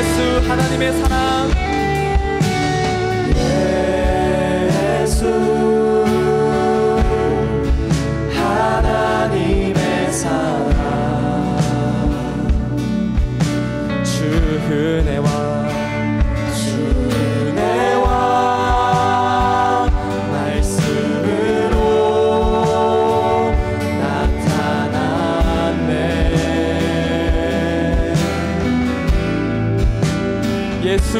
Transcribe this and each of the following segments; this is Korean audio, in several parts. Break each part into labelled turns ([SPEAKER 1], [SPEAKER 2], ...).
[SPEAKER 1] 예수 하나님의 사랑,
[SPEAKER 2] 예수 하나님의 사랑, 주 은혜와 말씀으로 나타났네. 예수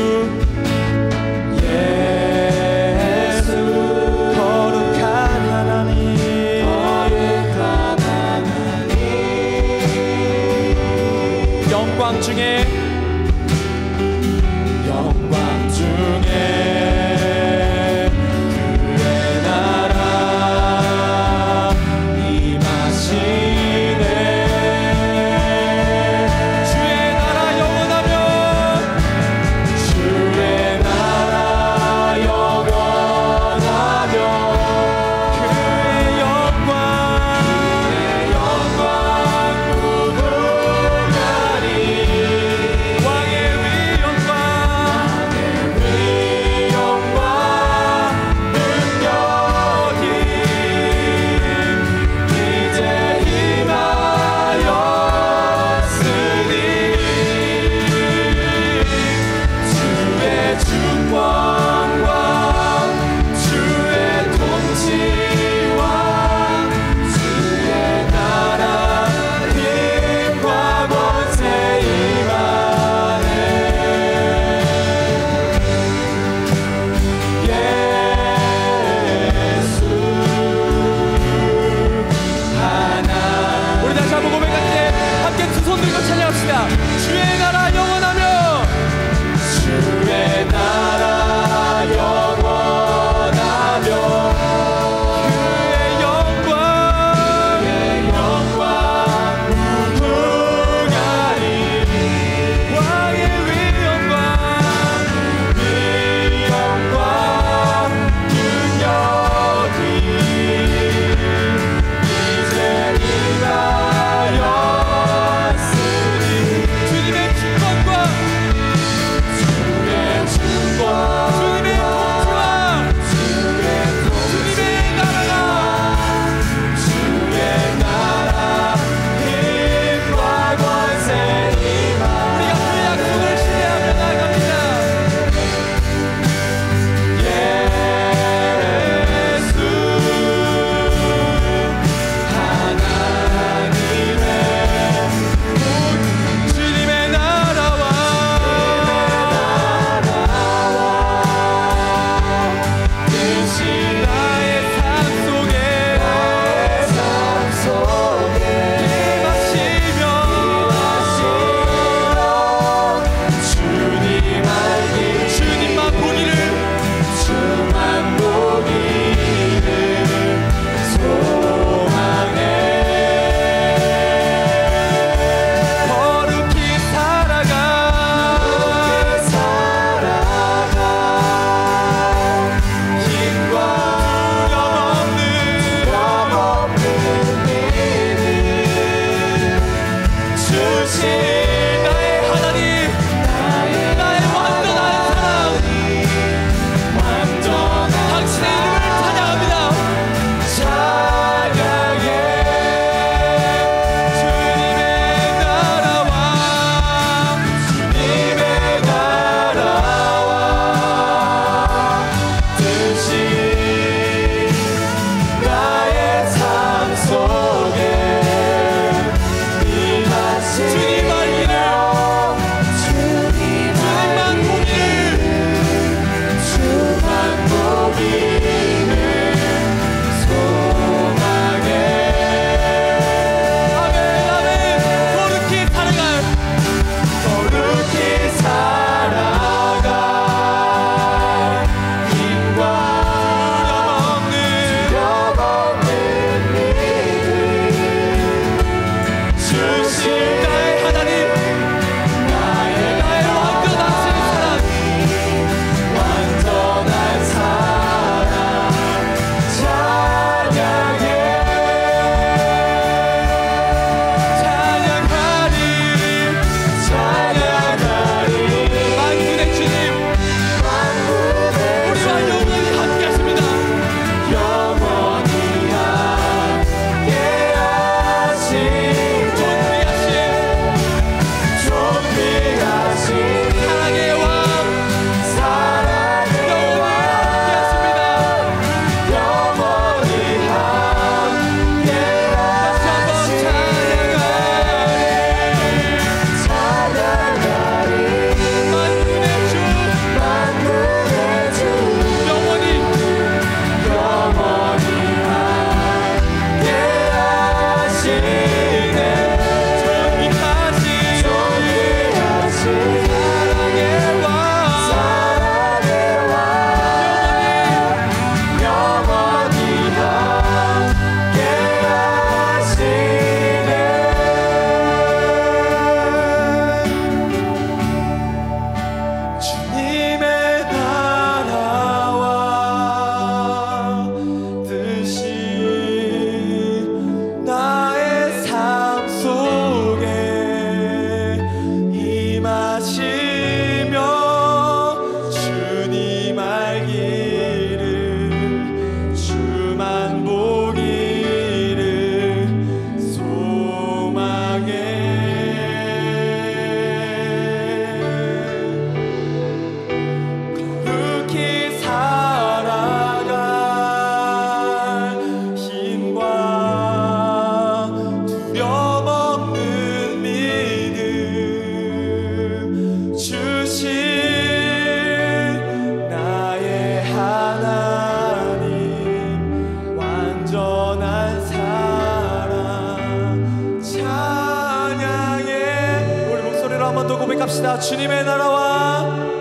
[SPEAKER 2] 고백합시다. 주님의 나라와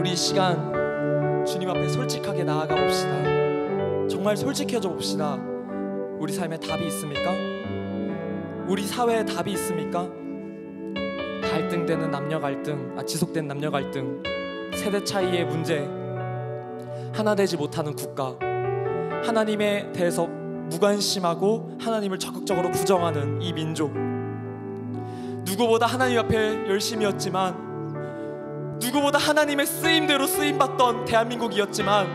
[SPEAKER 2] 이 시간 주님 앞에 솔직하게 나아가 봅시다. 정말 솔직해져 봅시다. 우리 삶에 답이 있습니까? 우리 사회에 답이 있습니까? 갈등되는 남녀 갈등, 지속된 남녀 갈등, 세대 차이의 문제, 하나 되지 못하는 국가, 하나님에 대해서 무관심하고 하나님을 적극적으로 부정하는 이 민족, 누구보다 하나님 앞에 열심이었지만, 누구보다 하나님의 쓰임대로 쓰임받던 대한민국이었지만,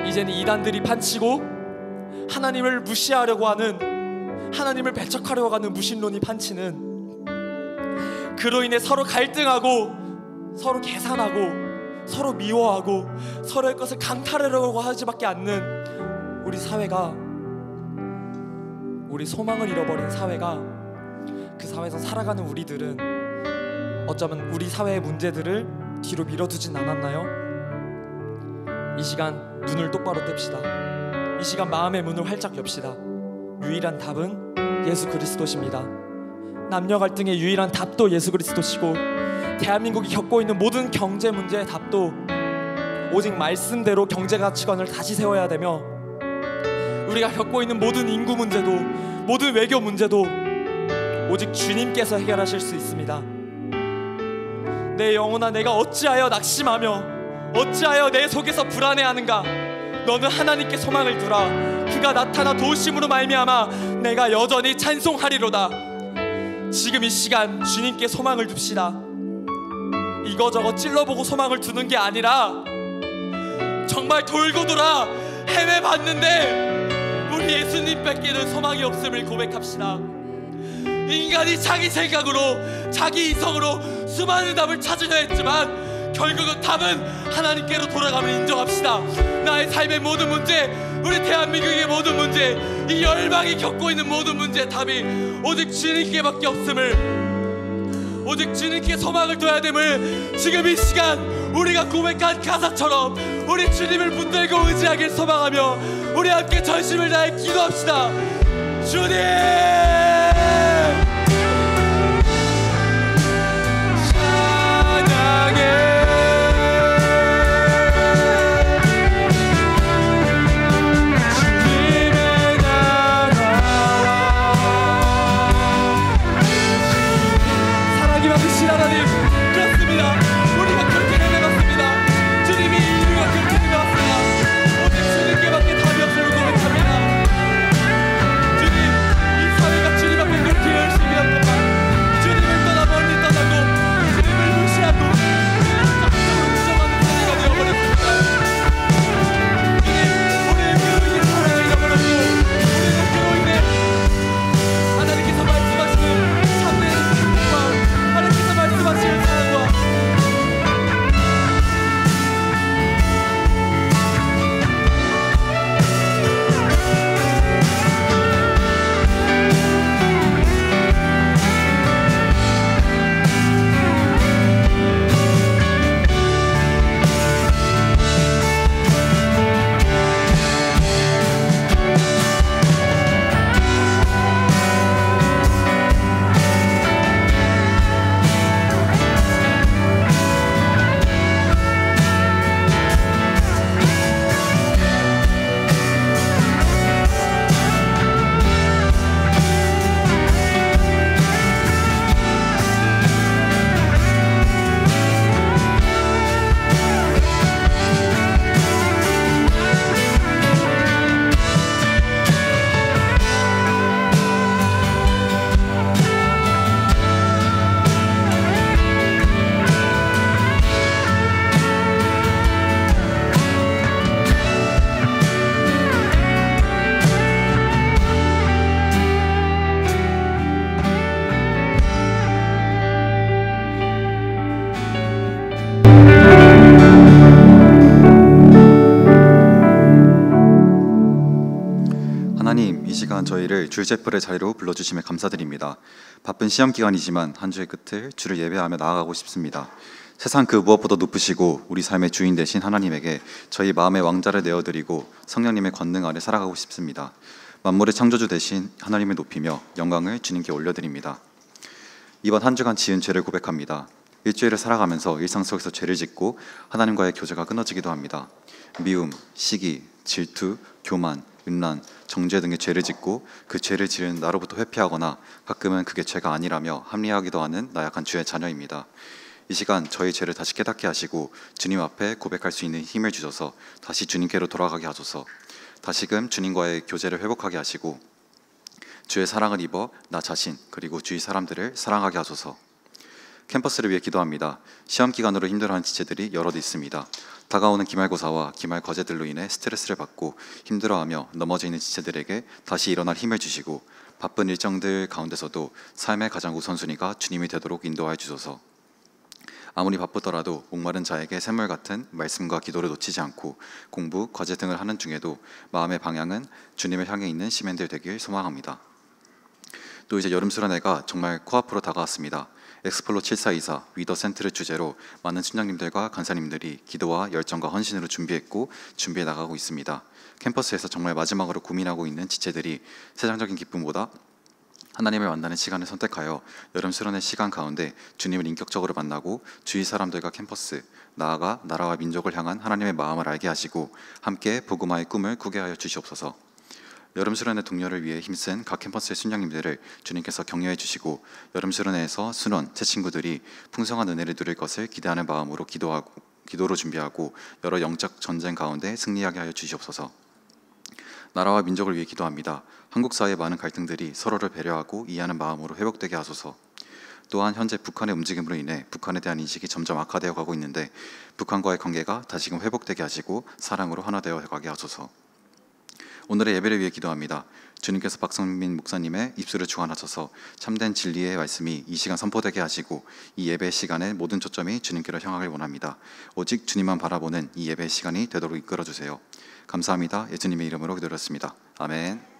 [SPEAKER 2] 이제는 이단들이 판치고 하나님을 무시하려고 하는, 하나님을 배척하려고 하는 무신론이 판치는, 그로 인해 서로 갈등하고 서로 계산하고 서로 미워하고 서로의 것을 강탈하려고 하지밖에 않는 우리 사회가, 우리 소망을 잃어버린 사회가, 그 사회에서 살아가는 우리들은 어쩌면 우리 사회의 문제들을 뒤로 밀어두진 않았나요? 이 시간 눈을 똑바로 뜹시다. 이 시간 마음의 문을 활짝 엽시다. 유일한 답은 예수 그리스도십니다. 남녀 갈등의 유일한 답도 예수 그리스도시고, 대한민국이 겪고 있는 모든 경제 문제의 답도 오직 말씀대로 경제 가치관을 다시 세워야 되며, 우리가 겪고 있는 모든 인구 문제도, 모든 외교 문제도 오직 주님께서 해결하실 수 있습니다. 내 영혼아, 내가 어찌하여 낙심하며 어찌하여 내 속에서 불안해하는가? 너는 하나님께 소망을 두라. 그가 나타나 도우심으로 말미암아 내가 여전히 찬송하리로다. 지금 이 시간 주님께 소망을 둡시다. 이거저거 찔러보고 소망을 두는 게 아니라 정말 돌고 돌아 헤매봤는데 우리 예수님밖에는 소망이 없음을 고백합시다. 인간이 자기 생각으로, 자기 이성으로 수많은 답을 찾으려 했지만 결국은 답은 하나님께로 돌아감을 인정합시다. 나의 삶의 모든 문제, 우리 대한민국의 모든 문제, 이 열방이 겪고 있는 모든 문제의 답이 오직 주님께밖에 없음을, 오직 주님께 소망을 둬야 됨을 지금 이 시간 우리가 고백한 가사처럼 우리 주님을 붙들고 의지하길 소망하며 우리 함께 전심을 다해 기도합시다. 주님!
[SPEAKER 1] 주님, 이 사회가 시간 저희를 줄 제풀의 자리로 불러주심에 감사드립니다. 바쁜 시험 기간이지만 한 주의 끝을 주를 예배하며 나아가고 싶습니다. 세상 그 무엇보다 높으시고 우리 삶의 주인 되신 하나님에게 저희 마음의 왕자를 내어드리고 성령님의 권능 아래 살아가고 싶습니다. 만물의 창조주 되신 하나님을 높이며 영광을 주님께 올려드립니다. 이번 한 주간 지은 죄를 고백합니다. 일주일을 살아가면서 일상 속에서 죄를 짓고 하나님과의 교제가 끊어지기도 합니다. 미움, 시기, 질투, 교만, 음란, 정죄 등의 죄를 짓고 그 죄를 지은 나로부터 회피하거나 가끔은 그게 죄가 아니라며 합리화하기도 하는 나약한 주의 자녀입니다. 이 시간 저희 죄를 다시 깨닫게 하시고 주님 앞에 고백할 수 있는 힘을 주셔서 다시 주님께로 돌아가게 하소서. 다시금 주님과의 교제를 회복하게 하시고 주의 사랑을 입어 나 자신 그리고 주위 사람들을 사랑하게 하소서. 캠퍼스를 위해 기도합니다. 시험 기간으로 힘들어하는 지체들이 여럿 있습니다. 다가오는 기말고사와 기말 과제들로 인해 스트레스를 받고 힘들어하며 넘어져 있는 지체들에게 다시 일어날 힘을 주시고 바쁜 일정들 가운데서도 삶의 가장 우선순위가 주님이 되도록 인도하여 주소서. 아무리 바쁘더라도 목마른 자에게 샘물 같은 말씀과 기도를 놓치지 않고 공부, 과제 등을 하는 중에도 마음의 방향은 주님을 향해 있는 시민들 되길 소망합니다. 또 이제 여름 수련회가 정말 코앞으로 다가왔습니다. 엑스플로 7424 위더 센트를 주제로 많은 순장님들과 간사님들이 기도와 열정과 헌신으로 준비했고 준비해 나가고 있습니다. 캠퍼스에서 정말 마지막으로 고민하고 있는 지체들이 세상적인 기쁨보다 하나님을 만나는 시간을 선택하여 여름 수련회 시간 가운데 주님을 인격적으로 만나고 주위 사람들과 캠퍼스, 나아가 나라와 민족을 향한 하나님의 마음을 알게 하시고 함께 복음화의 꿈을 꾸게 하여 주시옵소서. 여름 수련회 동료를 위해 힘쓴 각 캠퍼스의 순장님들을 주님께서 격려해 주시고 여름 수련회에서 순원, 제 친구들이 풍성한 은혜를 누릴 것을 기대하는 마음으로 기도로 준비하고 여러 영적 전쟁 가운데 승리하게 하여 주시옵소서. 나라와 민족을 위해 기도합니다. 한국 사회의 많은 갈등들이 서로를 배려하고 이해하는 마음으로 회복되게 하소서. 또한 현재 북한의 움직임으로 인해 북한에 대한 인식이 점점 악화되어 가고 있는데 북한과의 관계가 다시금 회복되게 하시고 사랑으로 하나 되어 가게 하소서. 오늘의 예배를 위해 기도합니다. 주님께서 박성민 목사님의 입술을 주관하셔서 참된 진리의 말씀이 이 시간 선포되게 하시고 이 예배 시간의 모든 초점이 주님께로 향하길 원합니다. 오직 주님만 바라보는 이 예배 시간이 되도록 이끌어주세요. 감사합니다. 예수님의 이름으로 기도드렸습니다. 아멘.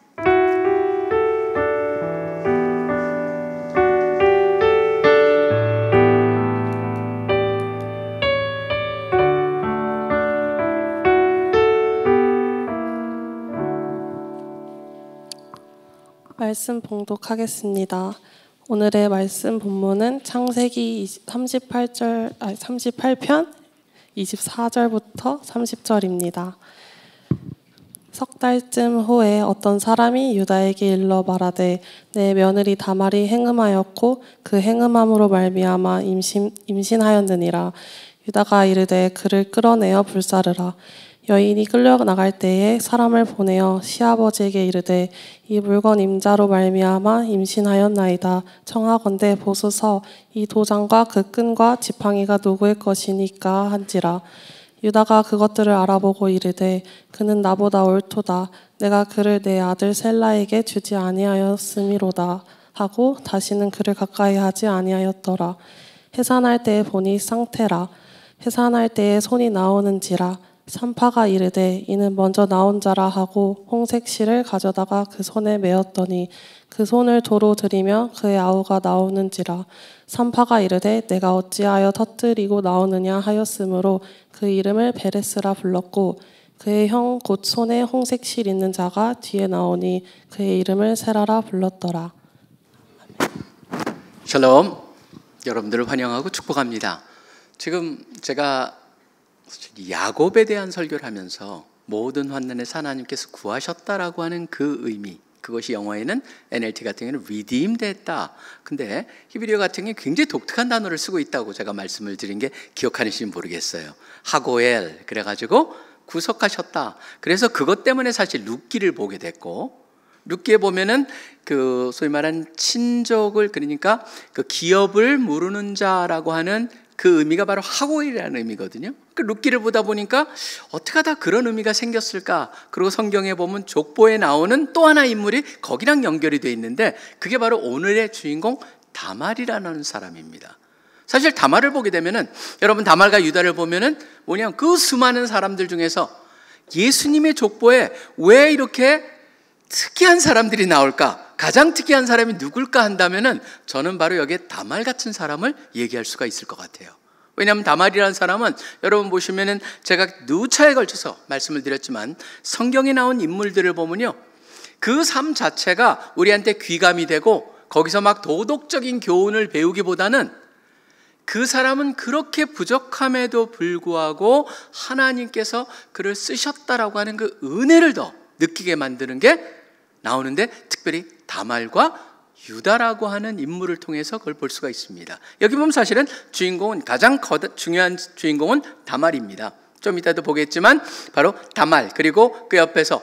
[SPEAKER 3] 말씀 봉독하겠습니다. 오늘의 말씀 본문은 창세기 38편 24절부터 30절입니다. 석 달쯤 후에 어떤 사람이 유다에게 일러 말하되 내 며느리 다말이 행음하였고 그 행음함으로 말미암아 임신하였느니라. 유다가 이르되 그를 끌어내어 불사르라. 여인이 끌려나갈 때에 사람을 보내어 시아버지에게 이르되 이 물건 임자로 말미암아 임신하였나이다. 청하건대 보소서 이 도장과 그 끈과 지팡이가 누구의 것이니까 한지라. 유다가 그것들을 알아보고 이르되 그는 나보다 옳도다. 내가 그를 내 아들 셀라에게 주지 아니하였음이로다 하고 다시는 그를 가까이 하지 아니하였더라. 해산할 때에 보니 쌍태라. 해산할 때에 손이 나오는지라. 산파가 이르되 이는 먼저 나온 자라 하고 홍색 실을 가져다가 그 손에 메었더니 그 손을 도로 들이며 그의 아우가 나오는지라. 산파가 이르되 내가 어찌하여 터뜨리고 나오느냐 하였으므로 그 이름을 베레스라 불렀고 그의 형 곧 손에 홍색 실 있는 자가 뒤에 나오니 그의 이름을 세라라 불렀더라.
[SPEAKER 4] 샬롬. 여러분들을 환영하고 축복합니다. 지금 제가 야곱에 대한 설교를 하면서 모든 환난에서 하나님께서 구하셨다라고 하는 그 의미, 그것이 영어에는 NLT 같은 경우는 redeemed 했다. 근데 히브리어 같은 경우는 굉장히 독특한 단어를 쓰고 있다고 제가 말씀을 드린 게 기억하시는지 모르겠어요. 하고엘, 그래가지고 구속하셨다. 그래서 그것 때문에 사실 룻기를 보게 됐고, 룻기에 보면은 그 소위 말하는 친족을, 그러니까 그 기업을 무르는 자라고 하는 그 의미가 바로 하고엘이라는 의미거든요. 그 룻기를 보다 보니까 어떻게 하다 그런 의미가 생겼을까? 그리고 성경에 보면 족보에 나오는 또 하나 인물이 거기랑 연결이 돼 있는데 그게 바로 오늘의 주인공 다말이라는 사람입니다. 사실 다말을 보게 되면은 여러분 다말과 유다를 보면은 뭐냐면 그 수많은 사람들 중에서 예수님의 족보에 왜 이렇게 특이한 사람들이 나올까? 가장 특이한 사람이 누굴까 한다면은 저는 바로 여기에 다말 같은 사람을 얘기할 수가 있을 것 같아요. 왜냐하면 다말이라는 사람은 여러분 보시면은 제가 누차에 걸쳐서 말씀을 드렸지만 성경에 나온 인물들을 보면요, 그 삶 자체가 우리한테 귀감이 되고 거기서 막 도덕적인 교훈을 배우기보다는 그 사람은 그렇게 부족함에도 불구하고 하나님께서 그를 쓰셨다라고 하는 그 은혜를 더 느끼게 만드는 게 나오는데, 특별히 다말과 유다라고 하는 인물을 통해서 그걸 볼 수가 있습니다. 여기 보면 사실은 주인공은, 가장 중요한 주인공은 다말입니다. 좀 이따도 보겠지만 바로 다말, 그리고 그 옆에서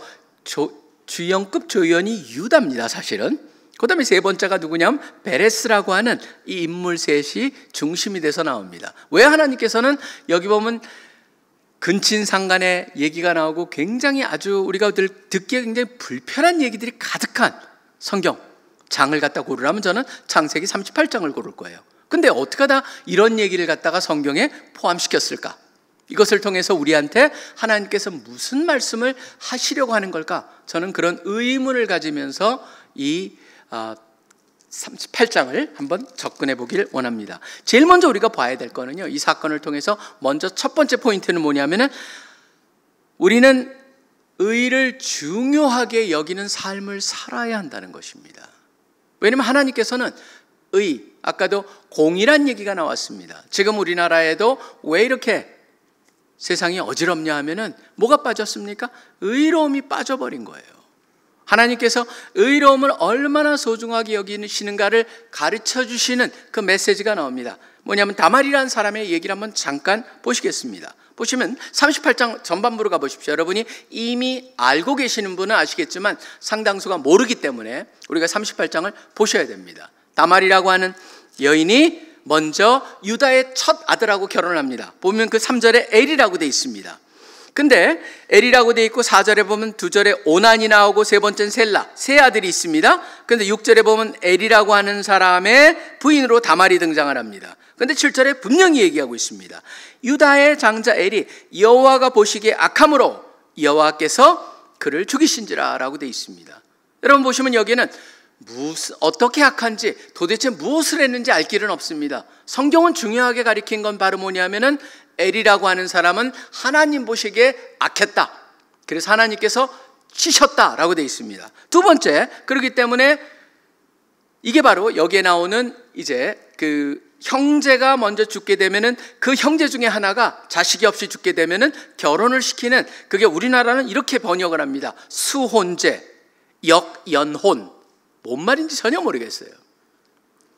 [SPEAKER 4] 주연급 조연이 유다입니다. 사실은 그 다음에 세 번째가 누구냐면 베레스라고 하는 이 인물 셋이 중심이 돼서 나옵니다. 왜 하나님께서는 여기 보면 근친상간의 얘기가 나오고 굉장히 아주 우리가 듣기에 굉장히 불편한 얘기들이 가득한 성경 장을 갖다 고르라면 저는 창세기 38장을 고를 거예요. 근데 어떻게 하다 이런 얘기를 갖다가 성경에 포함시켰을까? 이것을 통해서 우리한테 하나님께서 무슨 말씀을 하시려고 하는 걸까? 저는 그런 의문을 가지면서 이 38장을 한번 접근해 보길 원합니다. 제일 먼저 우리가 봐야 될 거는요, 이 사건을 통해서 먼저 첫 번째 포인트는 뭐냐면은 우리는 의를 중요하게 여기는 삶을 살아야 한다는 것입니다. 왜냐하면 하나님께서는 의, 아까도 공의란 얘기가 나왔습니다. 지금 우리나라에도 왜 이렇게 세상이 어지럽냐 하면은 뭐가 빠졌습니까? 의로움이 빠져버린 거예요. 하나님께서 의로움을 얼마나 소중하게 여기시는가를 가르쳐 주시는 그 메시지가 나옵니다. 뭐냐면 다말이라는 사람의 얘기를 한번 잠깐 보시겠습니다. 보시면 38장 전반부로 가보십시오. 여러분이 이미 알고 계시는 분은 아시겠지만 상당수가 모르기 때문에 우리가 38장을 보셔야 됩니다. 다말이라고 하는 여인이 먼저 유다의 첫 아들하고 결혼을 합니다. 보면 그 3절에 엘이라고 되어 있습니다. 근데 엘이라고 되어 있고 4절에 보면 2절에 오난이 나오고 세 번째는 셀라, 세 아들이 있습니다. 근데 6절에 보면 엘이라고 하는 사람의 부인으로 다말이 등장을 합니다. 근데 7절에 분명히 얘기하고 있습니다. 유다의 장자 엘이 여호와가 보시기에 악함으로 여호와께서 그를 죽이신지라 라고 되어 있습니다. 여러분 보시면 여기는 어떻게 악한지 도대체 무엇을 했는지 알 길은 없습니다. 성경은 중요하게 가리킨 건 바로 뭐냐면은 엘이라고 하는 사람은 하나님 보시기에 악했다. 그래서 하나님께서 치셨다라고 되어 있습니다. 두 번째, 그렇기 때문에 이게 바로 여기에 나오는 이제 그 형제가 먼저 죽게 되면은 그 형제 중에 하나가 자식이 없이 죽게 되면은 결혼을 시키는, 그게 우리나라는 이렇게 번역을 합니다. 수혼제, 역연혼. 뭔 말인지 전혀 모르겠어요.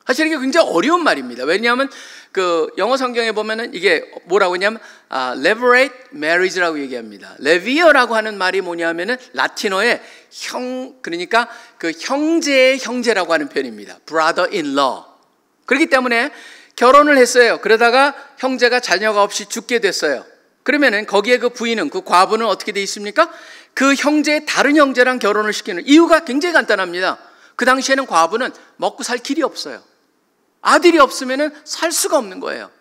[SPEAKER 4] 사실 이게 굉장히 어려운 말입니다. 왜냐하면 그 영어 성경에 보면은 이게 뭐라고 하냐면 levirate marriage라고 얘기합니다. 레비어라고 하는 말이 뭐냐면은 라틴어의 그러니까 그 형제의 형제라고 하는 표현입니다. brother-in-law. 그렇기 때문에 결혼을 했어요. 그러다가 형제가 자녀가 없이 죽게 됐어요. 그러면은 거기에 그 부인은, 그 과부는 어떻게 돼 있습니까? 그 형제의 다른 형제랑 결혼을 시키는 이유가 굉장히 간단합니다. 그 당시에는 과부는 먹고 살 길이 없어요. 아들이 없으면 살 수가 없는 거예요.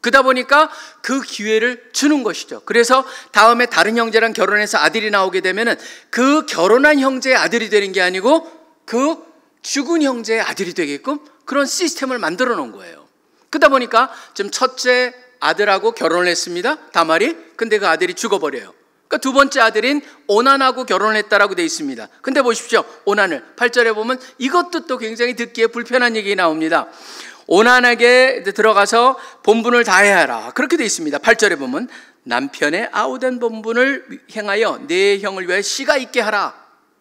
[SPEAKER 4] 그러다 보니까 그 기회를 주는 것이죠. 그래서 다음에 다른 형제랑 결혼해서 아들이 나오게 되면 그 결혼한 형제의 아들이 되는 게 아니고 그 죽은 형제의 아들이 되게끔 그런 시스템을 만들어 놓은 거예요. 그러다 보니까 지금 첫째 아들하고 결혼을 했습니다, 다말이. 근데 그 아들이 죽어버려요. 그러니까 두 번째 아들인 오난하고 결혼을 했다라고 되어 있습니다. 근데 보십시오, 오난을 8절에 보면 이것도 또 굉장히 듣기에 불편한 얘기 나옵니다. 오난에게 들어가서 본분을 다해야 하라, 그렇게 되어 있습니다. 8절에 보면 남편의 아우된 본분을 행하여 내 형을 위하여 씨가 있게 하라.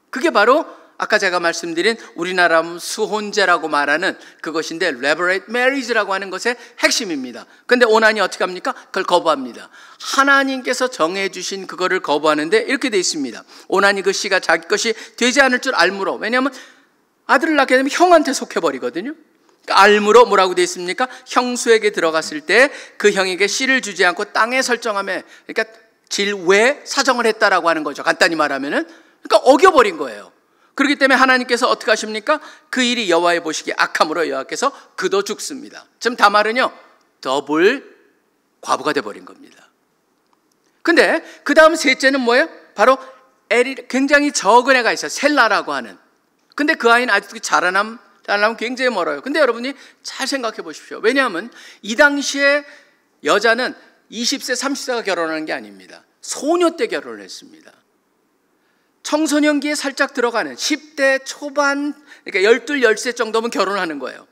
[SPEAKER 4] 그게 바로 아까 제가 말씀드린 우리나라 수혼제라고 말하는 그것인데 levirate marriage라고 하는 것의 핵심입니다. 그런데 오난이 어떻게 합니까? 그걸 거부합니다. 하나님께서 정해주신 그거를 거부하는데 이렇게 되어 있습니다. 오난이 그 씨가 자기 것이 되지 않을 줄 알므로, 왜냐하면 아들을 낳게 되면 형한테 속해버리거든요. 그러니까 알므로 뭐라고 되어 있습니까? 형수에게 들어갔을 때 그 형에게 씨를 주지 않고 땅에 설정하며, 그러니까 질외 사정을 했다라고 하는 거죠. 간단히 말하면은. 그러니까 어겨버린 거예요. 그렇기 때문에 하나님께서 어떻게 하십니까? 그 일이 여호와의 보시기에 악함으로 여호와께서 그도 죽습니다. 지금 다말은요, 더블 과부가 돼버린 겁니다. 근데 그 다음 셋째는 뭐예요? 바로 엘이 굉장히 적은 애가 있어요. 셀라라고 하는. 근데 그 아이는 아직도 자라나면 굉장히 멀어요. 근데 여러분이 잘 생각해 보십시오. 왜냐하면 이 당시에 여자는 20세, 30세가 결혼하는 게 아닙니다. 소녀 때 결혼을 했습니다. 청소년기에 살짝 들어가는 10대 초반, 그러니까 12, 13 정도면 결혼하는 거예요.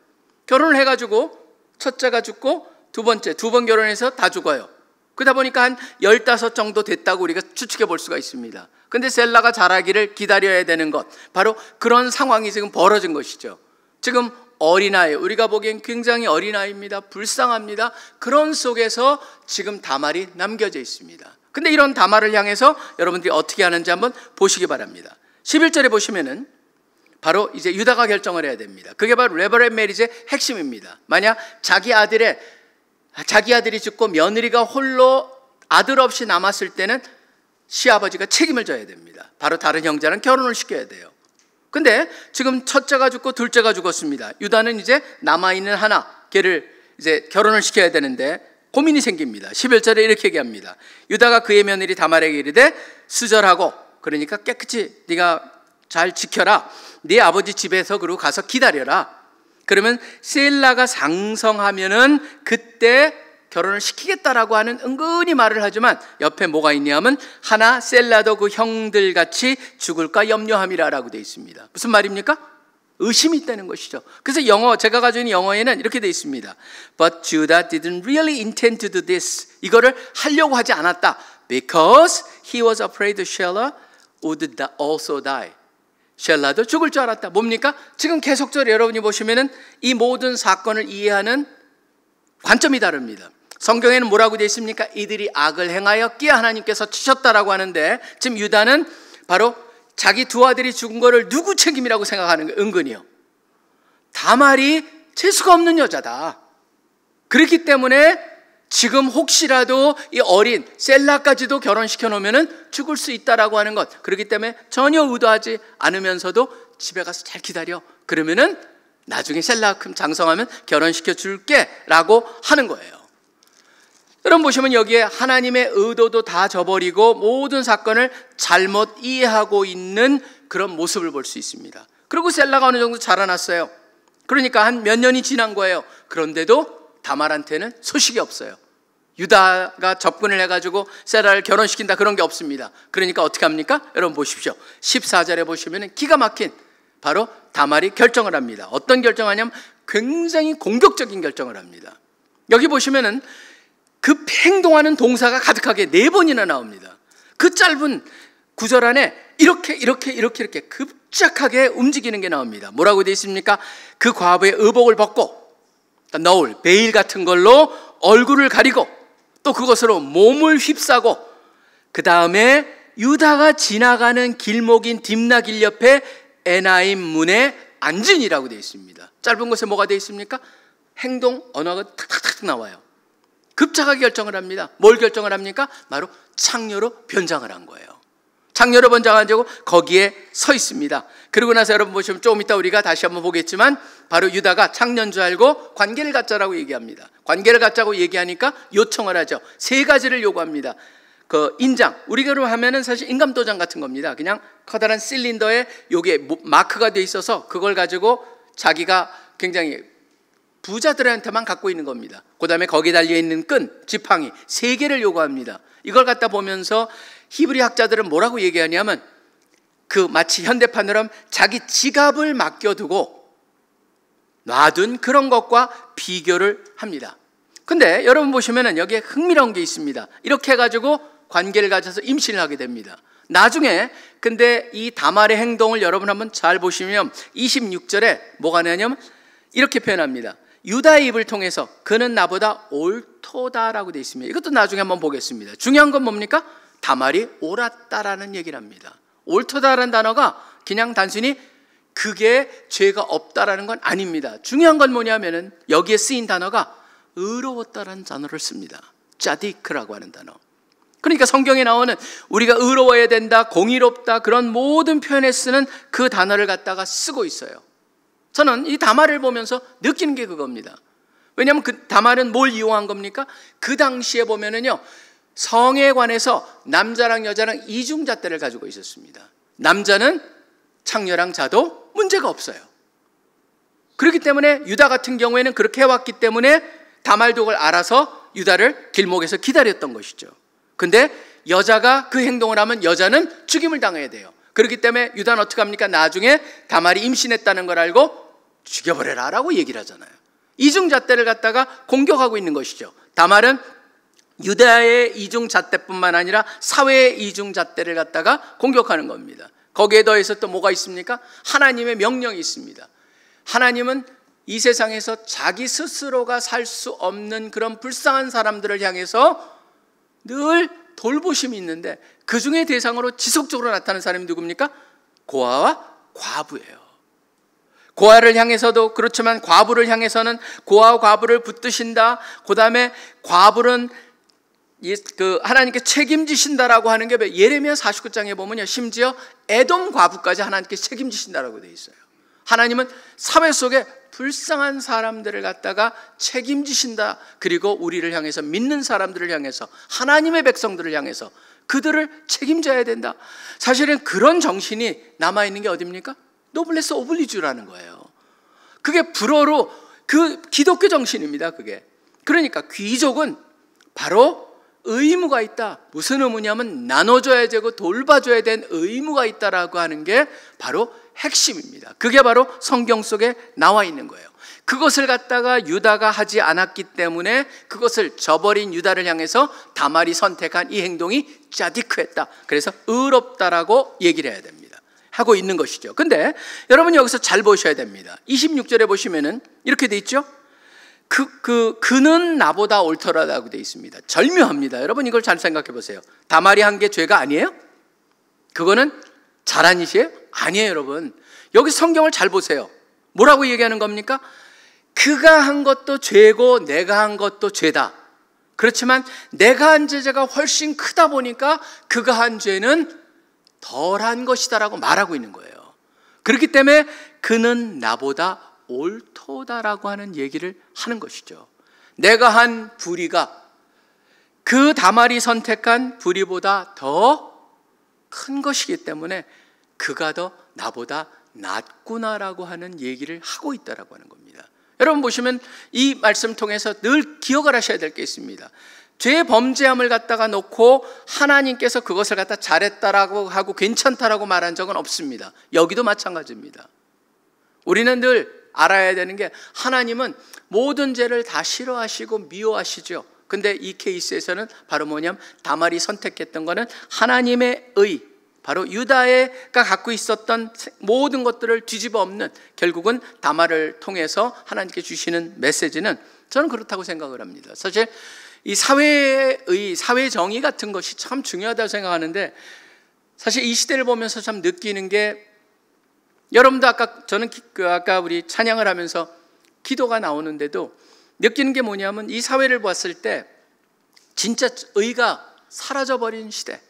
[SPEAKER 4] 결혼을 해가지고 첫째가 죽고 두 번 결혼해서 다 죽어요. 그러다 보니까 한 15 정도 됐다고 우리가 추측해 볼 수가 있습니다. 근데 셀라가 자라기를 기다려야 되는 것, 바로 그런 상황이 지금 벌어진 것이죠. 지금 어린아이, 우리가 보기엔 굉장히 어린아이입니다. 불쌍합니다. 그런 속에서 지금 다말이 남겨져 있습니다. 근데 이런 다말을 향해서 여러분들이 어떻게 하는지 한번 보시기 바랍니다. 11절에 보시면은 바로 이제 유다가 결정을 해야 됩니다. 그게 바로 레버렌 메리지의 핵심입니다. 만약 자기 아들이 죽고 며느리가 홀로 아들 없이 남았을 때는 시아버지가 책임을 져야 됩니다. 바로 다른 형제랑 결혼을 시켜야 돼요. 근데 지금 첫째가 죽고 둘째가 죽었습니다. 유다는 이제 남아있는 하나, 걔를 이제 결혼을 시켜야 되는데 고민이 생깁니다. 11절에 이렇게 얘기합니다. 유다가 그의 며느리 다말에게 이르되 수절하고, 그러니까 깨끗이 네가 잘 지켜라. 네 아버지 집에서 그리고 가서 기다려라. 그러면 셀라가 상성하면은 그때 결혼을 시키겠다라고 하는 은근히 말을 하지만 옆에 뭐가 있냐면 하나 셀라도 그 형들같이 죽을까 염려함이라라고 되어 있습니다. 무슨 말입니까? 의심이 있다는 것이죠. 그래서 제가 가지고 있는 영어에는 이렇게 되어 있습니다. But Judah didn't really intend to do this. 이거를 하려고 하지 않았다. Because he was afraid Shelah would also die. 셀라도 죽을 줄 알았다. 뭡니까? 지금 계속적으로 여러분이 보시면은 이 모든 사건을 이해하는 관점이 다릅니다. 성경에는 뭐라고 되어 있습니까? 이들이 악을 행하였기에 하나님께서 치셨다라고 하는데, 지금 유다는 바로 자기 두 아들이 죽은 거를 누구 책임이라고 생각하는 거예요. 은근히요. 다말이 재수가 없는 여자다. 그렇기 때문에 지금 혹시라도 이 어린 셀라까지도 결혼시켜 놓으면 죽을 수 있다라고 하는 것, 그렇기 때문에 전혀 의도하지 않으면서도 집에 가서 잘 기다려. 그러면은 나중에 셀라만큼 장성하면 결혼시켜 줄게 라고 하는 거예요. 여러분 보시면 여기에 하나님의 의도도 다 저버리고 모든 사건을 잘못 이해하고 있는 그런 모습을 볼 수 있습니다. 그리고 셀라가 어느 정도 자라났어요. 그러니까 한 몇 년이 지난 거예요. 그런데도 다말한테는 소식이 없어요. 유다가 접근을 해가지고 셀라를 결혼시킨다 그런 게 없습니다. 그러니까 어떻게 합니까? 여러분 보십시오. 14절에 보시면 기가 막힌 바로 다말이 결정을 합니다. 어떤 결정을 하냐면 굉장히 공격적인 결정을 합니다. 여기 보시면은 행동하는 동사가 가득하게 4번이나 나옵니다. 그 짧은 구절 안에 이렇게 급작하게 움직이는 게 나옵니다. 뭐라고 되어 있습니까? 그 과부의 의복을 벗고, 너울, 베일 같은 걸로 얼굴을 가리고, 또 그것으로 몸을 휩싸고, 그 다음에 유다가 지나가는 길목인 딥나길 옆에 에나임 문에 앉으니라고 되어 있습니다. 짧은 것에 뭐가 되어 있습니까? 행동, 언어가 탁탁탁 나와요. 급작하게 결정을 합니다. 뭘 결정을 합니까? 바로 창녀로 변장을 한 거예요. 창녀로 변장하고 거기에 서 있습니다. 그러고 나서 여러분 보시면 조금 이따 우리가 다시 한번 보겠지만 바로 유다가 창녀인 줄 알고 관계를 갖자라고 얘기합니다. 관계를 갖자고 얘기하니까 요청을 하죠. 3가지를 요구합니다. 그 인장, 우리가 하면은 사실 인감도장 같은 겁니다. 그냥 커다란 실린더에 요게 마크가 돼 있어서 그걸 가지고 자기가 굉장히 부자들한테만 갖고 있는 겁니다. 그 다음에 거기에 달려있는 끈, 지팡이 3개를 요구합니다. 이걸 갖다 보면서 히브리 학자들은 뭐라고 얘기하냐면 그 마치 현대판으로 하면 자기 지갑을 맡겨두고 놔둔 그런 것과 비교를 합니다. 근데 여러분 보시면은 여기에 흥미로운 게 있습니다. 이렇게 해가지고 관계를 가져서 임신을 하게 됩니다. 나중에 근데 이 다말의 행동을 여러분 한번 잘 보시면 26절에 뭐가 나냐면 이렇게 표현합니다. 유다의 입을 통해서 그는 나보다 옳도다라고 되어 있습니다. 이것도 나중에 한번 보겠습니다. 중요한 건 뭡니까? 다말이 옳았다라는 얘기를 합니다. 옳도다라는 단어가 그냥 단순히 그게 죄가 없다라는 건 아닙니다. 중요한 건 뭐냐면은 여기에 쓰인 단어가 의로웠다라는 단어를 씁니다. 짜디크라고 하는 단어. 그러니까 성경에 나오는 우리가 의로워야 된다, 공의롭다 그런 모든 표현에 쓰는 그 단어를 갖다가 쓰고 있어요. 저는 이 다말을 보면서 느끼는 게 그겁니다. 왜냐하면 그 다말은 뭘 이용한 겁니까? 그 당시에 보면은요, 성에 관해서 남자랑 여자랑 이중잣대를 가지고 있었습니다. 남자는 창녀랑 자도 문제가 없어요. 그렇기 때문에 유다 같은 경우에는 그렇게 해왔기 때문에 다말도 그걸 알아서 유다를 길목에서 기다렸던 것이죠. 근데 여자가 그 행동을 하면 여자는 죽임을 당해야 돼요. 그렇기 때문에 유다는 어떻게 합니까? 나중에 다말이 임신했다는 걸 알고 죽여버려라 라고 얘기를 하잖아요. 이중잣대를 갖다가 공격하고 있는 것이죠. 다말은 유다의 이중잣대뿐만 아니라 사회의 이중잣대를 갖다가 공격하는 겁니다. 거기에 더해서 또 뭐가 있습니까? 하나님의 명령이 있습니다. 하나님은 이 세상에서 자기 스스로가 살 수 없는 그런 불쌍한 사람들을 향해서 늘 돌보심이 있는데 그 중에 대상으로 지속적으로 나타나는 사람이 누굽니까? 고아와 과부예요. 고아를 향해서도 그렇지만 과부를 향해서는 고아와 과부를 붙드신다. 그 다음에 과부는 하나님께 책임지신다라고 하는 게 예레미야 49장에 보면요, 심지어 에돔 과부까지 하나님께 책임지신다라고 되어 있어요. 하나님은 사회 속에 불쌍한 사람들을 갖다가 책임지신다. 그리고 우리를 향해서, 믿는 사람들을 향해서, 하나님의 백성들을 향해서 그들을 책임져야 된다. 사실은 그런 정신이 남아있는 게 어디입니까? 노블레스 오블리주라는 거예요. 그게 불어로 그 기독교 정신입니다. 그게. 그러니까 귀족은 바로 의무가 있다. 무슨 의무냐면 나눠줘야 되고 돌봐줘야 되는 의무가 있다라고 하는 게 바로 핵심입니다. 그게 바로 성경 속에 나와 있는 거예요. 그것을 갖다가 유다가 하지 않았기 때문에 그것을 저버린 유다를 향해서 다말이 선택한 이 행동이 짜디크했다. 그래서 의롭다라고 얘기를 해야 됩니다. 하고 있는 것이죠. 근데 여러분 여기서 잘 보셔야 됩니다. 26절에 보시면은 이렇게 돼 있죠. 그는 나보다 옳더라라고 돼 있습니다. 절묘합니다. 여러분 이걸 잘 생각해 보세요. 다말이 한 게 죄가 아니에요? 그거는 잘한 일이에요? 아니에요, 여러분. 여기 성경을 잘 보세요. 뭐라고 얘기하는 겁니까? 그가 한 것도 죄고 내가 한 것도 죄다. 그렇지만 내가 한 죄가 훨씬 크다 보니까 그가 한 죄는 덜한 것이다라고 말하고 있는 거예요. 그렇기 때문에 그는 나보다 옳도다라고 하는 얘기를 하는 것이죠. 내가 한 불의가 그 다말이 선택한 불의보다 더 큰 것이기 때문에 그가 더 나보다 낫구나라고 하는 얘기를 하고 있다라고 하는 겁니다. 여러분 보시면 이 말씀 통해서 늘 기억을 하셔야 될 게 있습니다. 죄 범죄함을 갖다가 놓고 하나님께서 그것을 갖다 잘했다라고 하고 괜찮다라고 말한 적은 없습니다. 여기도 마찬가지입니다. 우리는 늘 알아야 되는 게 하나님은 모든 죄를 다 싫어하시고 미워하시죠. 근데 이 케이스에서는 바로 뭐냐면 다말이 선택했던 거는 하나님의 의, 바로 유다가 갖고 있었던 모든 것들을 뒤집어 엎는, 결국은 다말을 통해서 하나님께 주시는 메시지는 저는 그렇다고 생각을 합니다. 사실 이 사회의 사회 정의 같은 것이 참 중요하다고 생각하는데 사실 이 시대를 보면서 참 느끼는 게, 여러분도 아까 우리 찬양을 하면서 기도가 나오는데도 느끼는 게 뭐냐면 이 사회를 봤을 때 진짜 의가 사라져버린 시대,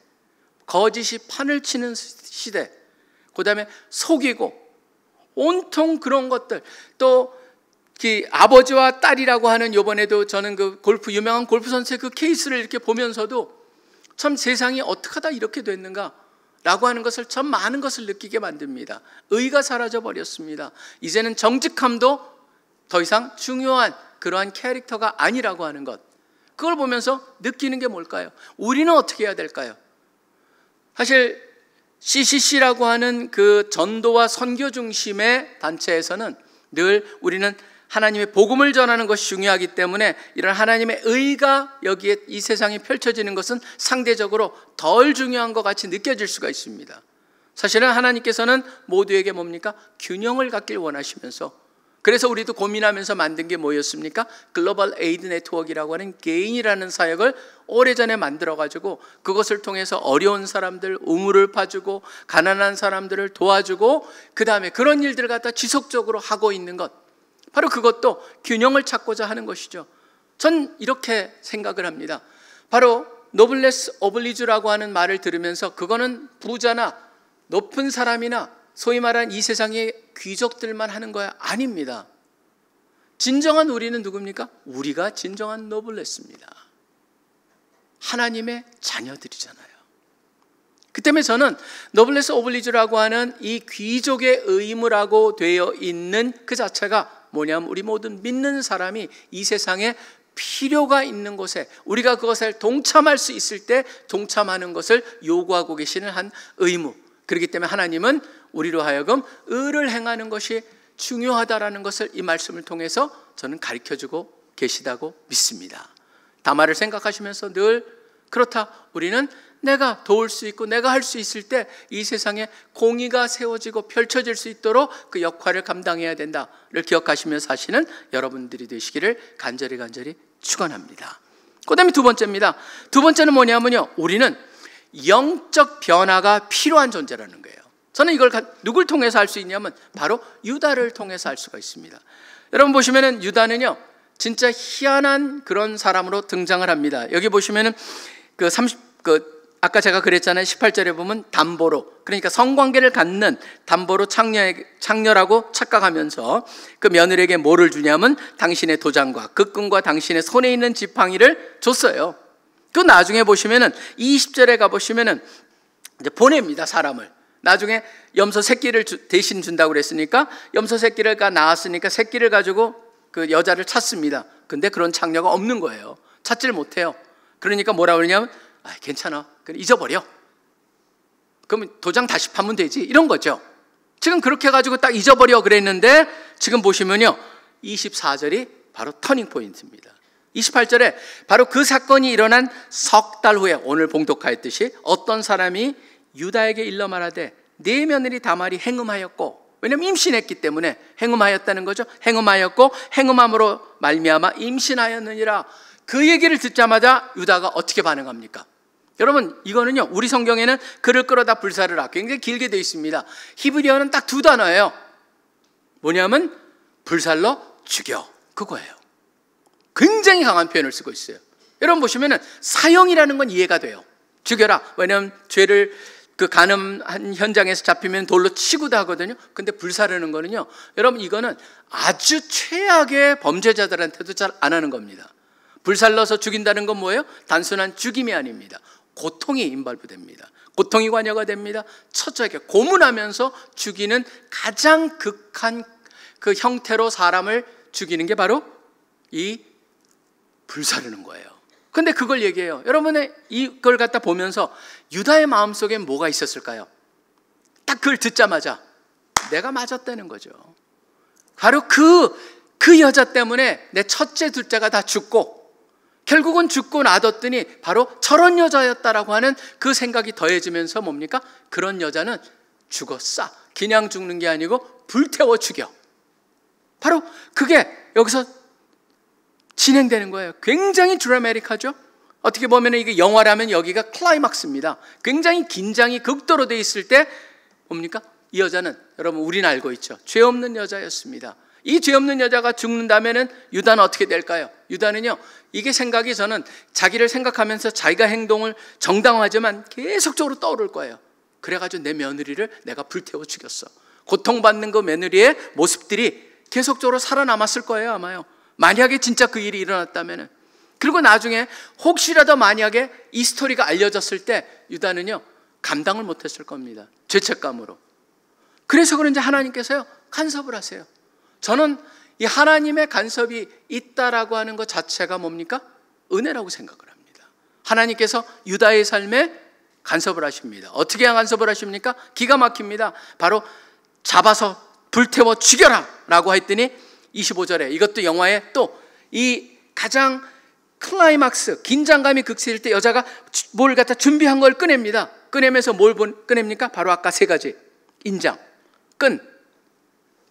[SPEAKER 4] 거짓이 판을 치는 시대, 그 다음에 속이고 온통 그런 것들, 또 아버지와 딸이라고 하는, 요번에도 저는 그 유명한 골프 선수의 그 케이스를 이렇게 보면서도 참 세상이 어떻게 하다 이렇게 됐는가 라고 하는 것을 참 많은 것을 느끼게 만듭니다. 의가 사라져 버렸습니다. 이제는 정직함도 더 이상 중요한 그러한 캐릭터가 아니라고 하는 것, 그걸 보면서 느끼는 게 뭘까요? 우리는 어떻게 해야 될까요? 사실 CCC라고 하는 그 전도와 선교 중심의 단체에서는 늘 우리는 하나님의 복음을 전하는 것이 중요하기 때문에 이런 하나님의 의가 여기에 이 세상에 펼쳐지는 것은 상대적으로 덜 중요한 것 같이 느껴질 수가 있습니다. 사실은 하나님께서는 모두에게 뭡니까? 균형을 갖길 원하시면서, 그래서 우리도 고민하면서 만든 게 뭐였습니까? 글로벌 에이드 네트워크라고 하는 개인이라는 사역을 오래전에 만들어가지고 그것을 통해서 어려운 사람들, 우물을 파주고 가난한 사람들을 도와주고 그 다음에 그런 일들을 갖다 지속적으로 하고 있는 것, 바로 그것도 균형을 찾고자 하는 것이죠. 전 이렇게 생각을 합니다. 바로 노블레스 오블리주라고 하는 말을 들으면서 그거는 부자나 높은 사람이나 소위 말하는 이 세상의 귀족들만 하는 거야? 아닙니다. 진정한 우리는 누굽니까? 우리가 진정한 노블레스입니다. 하나님의 자녀들이잖아요. 그 때문에 저는 노블레스 오블리주라고 하는 이 귀족의 의무라고 되어 있는 그 자체가 뭐냐면 우리 모든 믿는 사람이 이 세상에 필요가 있는 곳에 우리가 그것을 동참할 수 있을 때 동참하는 것을 요구하고 계시는 한 의무. 그렇기 때문에 하나님은 우리로 하여금 의를 행하는 것이 중요하다라는 것을 이 말씀을 통해서 저는 가르쳐주고 계시다고 믿습니다. 다말을 생각하시면서 늘 그렇다, 우리는 내가 도울 수 있고 내가 할 수 있을 때 이 세상에 공의가 세워지고 펼쳐질 수 있도록 그 역할을 감당해야 된다를 기억하시면서 사시는 여러분들이 되시기를 간절히 축원합니다. 그 다음에 두 번째입니다. 두 번째는 뭐냐면요, 우리는 영적 변화가 필요한 존재라는 거예요. 저는 이걸 누굴 통해서 할 수 있냐면 바로 유다를 통해서 할 수가 있습니다. 여러분 보시면은 유다는요 진짜 희한한 그런 사람으로 등장을 합니다. 여기 보시면은 아까 제가 그랬잖아요. 18절에 보면 담보로, 그러니까 성관계를 갖는 담보로 창녀라고 착각하면서 그 며느리에게 뭐를 주냐면 당신의 도장과 극금과 당신의 손에 있는 지팡이를 줬어요. 그 나중에 보시면은 20절에 가보시면은 이제 보냅니다, 사람을. 나중에 염소 새끼를 대신 준다고 그랬으니까 염소 새끼를 낳았으니까 새끼를 가지고 그 여자를 찾습니다. 근데 그런 창녀가 없는 거예요. 찾지를 못해요. 그러니까 뭐라 그러냐면 괜찮아, 그래 잊어버려. 그러면 도장 다시 파면 되지, 이런 거죠. 지금 그렇게 해가지고 딱 잊어버려 그랬는데 지금 보시면요 24절이 바로 터닝 포인트입니다. 28절에 바로 그 사건이 일어난 석 달 후에 오늘 봉독하였듯이 어떤 사람이 유다에게 일러 말하되 네 며느리 다말이 행음하였고, 왜냐하면 임신했기 때문에 행음하였다는 거죠. 행음하였고 행음함으로 말미암아 임신하였느니라. 그 얘기를 듣자마자 유다가 어떻게 반응합니까? 여러분 이거는요 우리 성경에는 그를 끌어다 불사르라 굉장히 길게 되어 있습니다. 히브리어는 딱 두 단어예요. 뭐냐면 불살러 죽여, 그거예요. 굉장히 강한 표현을 쓰고 있어요. 여러분 보시면은 사형이라는 건 이해가 돼요. 죽여라. 왜냐하면 죄를 그 간음한 현장에서 잡히면 돌로 치고도 하거든요. 근데 불사르는 거는요, 여러분 이거는 아주 최악의 범죄자들한테도 잘 안 하는 겁니다. 불살러서 죽인다는 건 뭐예요? 단순한 죽임이 아닙니다. 고통이 인발부됩니다. 고통이 관여가 됩니다. 처절하게 고문하면서 죽이는 가장 극한 그 형태로 사람을 죽이는 게 바로 이 불사르는 거예요. 근데 그걸 얘기해요. 여러분의 이걸 갖다 보면서 유다의 마음속에 뭐가 있었을까요? 딱 그걸 듣자마자 내가 맞았다는 거죠. 바로 그 여자 때문에 내 첫째 둘째가 다 죽고 결국은 죽고 놔뒀더니 바로 저런 여자였다라고 하는 그 생각이 더해지면서 뭡니까? 그런 여자는 죽었어. 그냥 죽는 게 아니고 불태워 죽여. 바로 그게 여기서 진행되는 거예요. 굉장히 드라마틱하죠. 어떻게 보면 이게 영화라면 여기가 클라이막스입니다. 굉장히 긴장이 극도로 돼 있을 때 뭡니까? 이 여자는 여러분 우리는 알고 있죠. 죄 없는 여자였습니다. 이 죄 없는 여자가 죽는다면은 유다는 어떻게 될까요? 유다는요 이게 생각이 저는 자기를 생각하면서 자기가 행동을 정당화하지만 계속적으로 떠오를 거예요. 그래가지고 내 며느리를 내가 불태워 죽였어. 고통받는 그 며느리의 모습들이 계속적으로 살아남았을 거예요 아마요. 만약에 진짜 그 일이 일어났다면은. 그리고 나중에 혹시라도 만약에 이 스토리가 알려졌을 때 유다는요 감당을 못했을 겁니다. 죄책감으로. 그래서 그런지 하나님께서요 간섭을 하세요. 저는 이 하나님의 간섭이 있다라고 하는 것 자체가 뭡니까? 은혜라고 생각을 합니다. 하나님께서 유다의 삶에 간섭을 하십니다. 어떻게 간섭을 하십니까? 기가 막힙니다. 바로 잡아서 불태워 죽여라 라고 했더니 25절에 이것도 영화에 또 이 가장 클라이막스 긴장감이 극세일 때 여자가 뭘 갖다 준비한 걸 꺼냅니다. 꺼내면서 뭘 꺼냅니까? 바로 아까 세 가지 인장, 끈,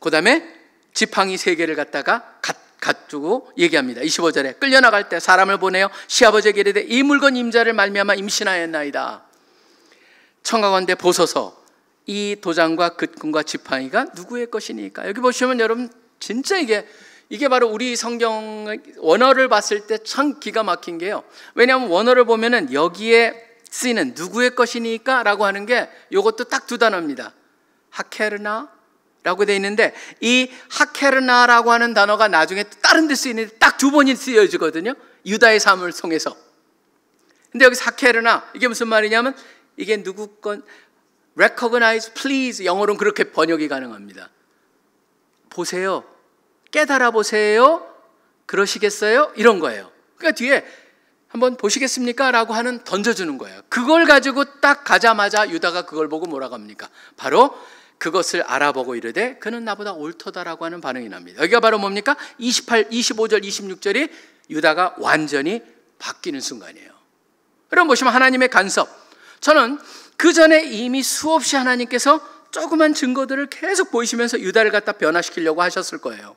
[SPEAKER 4] 그 다음에 지팡이 3개를 갖다가 가지고 얘기합니다. 25절에 끌려나갈 때 사람을 보내어 시아버지에게 이르되 이 물건 임자를 말미암아 임신하였나이다. 청하건대 보소서 이 도장과 긋금과 지팡이가 누구의 것이니까. 여기 보시면 여러분 진짜 이게 바로 우리 성경 원어를 봤을 때 참 기가 막힌 게요. 왜냐하면 원어를 보면은 여기에 쓰이는 누구의 것이니까 라고 하는 게 이것도 딱 두 단어입니다. 하케르나 라고 되어 있는데 이 하케르나라고 하는 단어가 나중에 다른 데 쓰이는데 딱 2번이 쓰여지거든요. 유다의 삶을 통해서. 근데 여기서 하케르나, 이게 무슨 말이냐면 이게 누구 건 recognize, please, 영어로는 그렇게 번역이 가능합니다. 보세요, 깨달아 보세요, 그러시겠어요? 이런 거예요. 그러니까 뒤에 한번 보시겠습니까? 라고 하는 던져주는 거예요. 그걸 가지고 딱 가자마자 유다가 그걸 보고 뭐라고 합니까? 바로 그것을 알아보고 이르되 그는 나보다 옳도다라고 하는 반응이 납니다. 여기가 바로 뭡니까? 25절 26절이 유다가 완전히 바뀌는 순간이에요. 여러분 보시면 하나님의 간섭, 저는 그 전에 이미 수없이 하나님께서 조그만 증거들을 계속 보이시면서 유다를 갖다 변화시키려고 하셨을 거예요.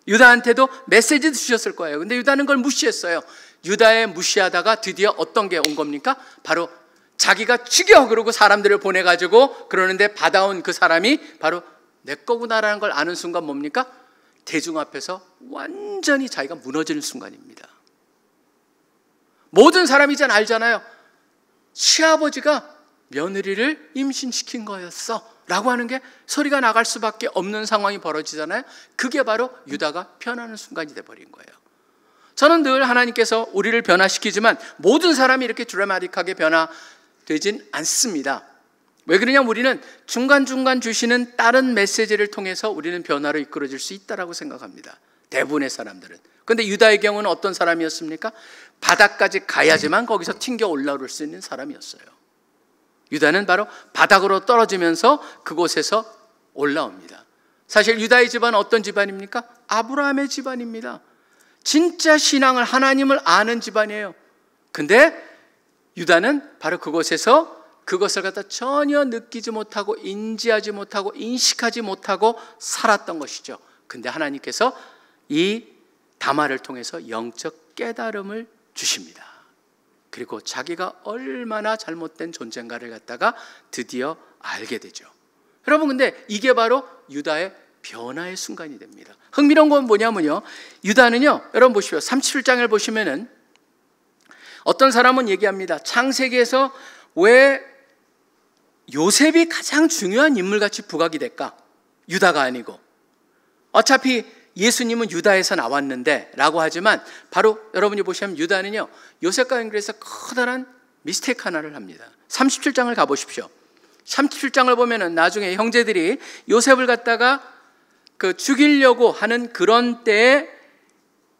[SPEAKER 4] 유다한테도 메시지도 주셨을 거예요. 근데 유다는 그걸 무시했어요. 유다에 무시하다가 드디어 어떤 게 온 겁니까? 바로 자기가 죽여 그러고 사람들을 보내가지고 그러는데 받아온 그 사람이 바로 내 거구나라는 걸 아는 순간 뭡니까? 대중 앞에서 완전히 자기가 무너지는 순간입니다. 모든 사람이 이제 알잖아요. 시아버지가 며느리를 임신시킨 거였어 라고 하는 게 소리가 나갈 수밖에 없는 상황이 벌어지잖아요. 그게 바로 유다가 변하는 순간이 돼버린 거예요. 저는 늘 하나님께서 우리를 변화시키지만 모든 사람이 이렇게 드라마틱하게 변화되진 않습니다. 왜 그러냐면 우리는 중간중간 주시는 다른 메시지를 통해서 우리는 변화로 이끌어질 수 있다고 생각합니다. 대부분의 사람들은. 그런데 유다의 경우는 어떤 사람이었습니까? 바닥까지 가야지만 거기서 튕겨 올라올 수 있는 사람이었어요. 유다는 바로 바닥으로 떨어지면서 그곳에서 올라옵니다. 사실 유다의 집안은 어떤 집안입니까? 아브라함의 집안입니다. 진짜 신앙을, 하나님을 아는 집안이에요. 근데 유다는 바로 그곳에서 그것을 갖다 전혀 느끼지 못하고 인지하지 못하고 인식하지 못하고 살았던 것이죠. 근데 하나님께서 이 다말을 통해서 영적 깨달음을 주십니다. 그리고 자기가 얼마나 잘못된 존재인가를 갖다가 드디어 알게 되죠. 여러분, 근데 이게 바로 유다의 변화의 순간이 됩니다. 흥미로운 건 뭐냐면요, 유다는요, 여러분 보십시오. 37장을 보시면은 어떤 사람은 얘기합니다. 창세기에서 왜 요셉이 가장 중요한 인물같이 부각이 될까? 유다가 아니고. 어차피 예수님은 유다에서 나왔는데 라고 하지만 바로 여러분이 보시면 유다는요, 요셉과 연결해서 커다란 미스테이크 하나를 합니다. 37장을 가보십시오. 37장을 보면은 나중에 형제들이 요셉을 갖다가 죽이려고 하는 그런 때에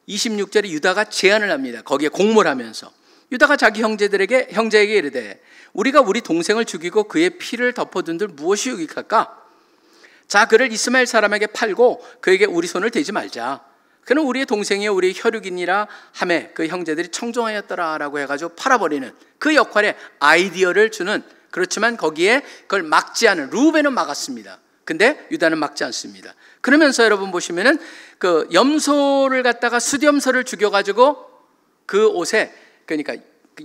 [SPEAKER 4] 26절에 유다가 제안을 합니다. 거기에 공모를 하면서 유다가 자기 형제에게 이르되 우리가 우리 동생을 죽이고 그의 피를 덮어둔들 무엇이 유익할까? 자, 그를 이스마엘 사람에게 팔고 그에게 우리 손을 대지 말자. 그는 우리의 동생이요 우리의 혈육이니라 하매 그 형제들이 청종하였더라 라고 해가지고 팔아버리는 그 역할에 아이디어를 주는, 그렇지만 거기에 그걸 막지 않은, 루벤은 막았습니다. 근데 유다는 막지 않습니다. 그러면서 여러분 보시면은 그 염소를 갖다가 숫염소를 죽여가지고 그 옷에, 그러니까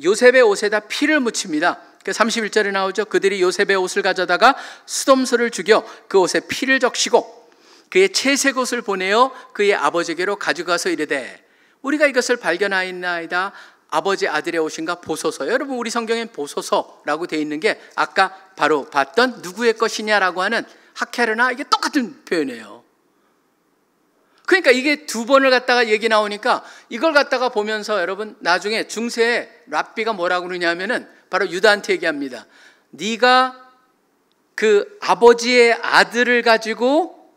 [SPEAKER 4] 요셉의 옷에다 피를 묻힙니다. 31절에 나오죠. 그들이 요셉의 옷을 가져다가 숫염소를 죽여 그 옷에 피를 적시고 그의 채색 옷을 보내어 그의 아버지에게로 가져가서 이르되 우리가 이것을 발견하였나이다. 아버지 아들의 옷인가 보소서. 여러분, 우리 성경엔 보소서라고 되어 있는 게 아까 바로 봤던 누구의 것이냐라고 하는 하케르나, 이게 똑같은 표현이에요. 그러니까 이게 두 번을 갖다가 얘기 나오니까 이걸 갖다가 보면서 여러분 나중에 중세에 랍비가 뭐라고 그러냐면은 바로 유다한테 얘기합니다. 네가 그 아버지의 아들을 가지고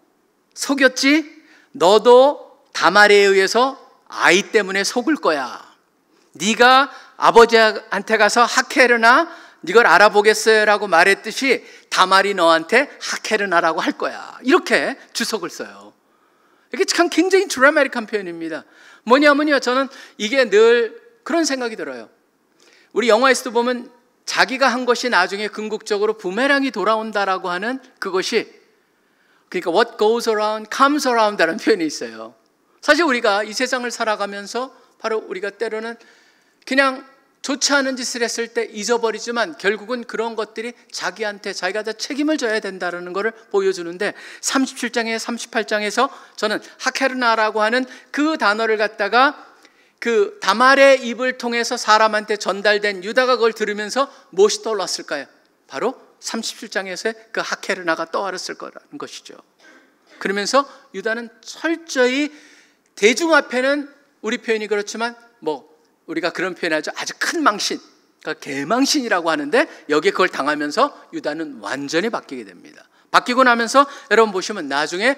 [SPEAKER 4] 속였지? 너도 다말에 의해서 아이 때문에 속을 거야. 네가 아버지한테 가서 하케르나 이걸 알아보겠어요 라고 말했듯이 다말이 너한테 하케르나라고 할 거야. 이렇게 주석을 써요. 이게 참 굉장히 드라마틱한 표현입니다. 뭐냐면요, 저는 이게 늘 그런 생각이 들어요. 우리 영화에서도 보면 자기가 한 것이 나중에 궁극적으로 부메랑이 돌아온다라고 하는 그것이, 그러니까 what goes around comes around 라는 표현이 있어요. 사실 우리가 이 세상을 살아가면서 바로 우리가 때로는 그냥 좋지 않은 짓을 했을 때 잊어버리지만 결국은 그런 것들이 자기한테 자기가 다 책임을 져야 된다는 것을 보여주는데 37장에 38장에서 저는 하케르나라고 하는 그 단어를 갖다가 그 다말의 입을 통해서 사람한테 전달된 유다가 그걸 들으면서 무엇이 떠올랐을까요? 바로 37장에서의 그 하케르나가 떠올랐을 거라는 것이죠. 그러면서 유다는 철저히 대중 앞에는 우리 표현이 그렇지만 우리가 그런 표현하죠. 아주 큰 망신, 그러니까 개망신이라고 하는데 여기에 그걸 당하면서 유다는 완전히 바뀌게 됩니다. 바뀌고 나면서 여러분 보시면 나중에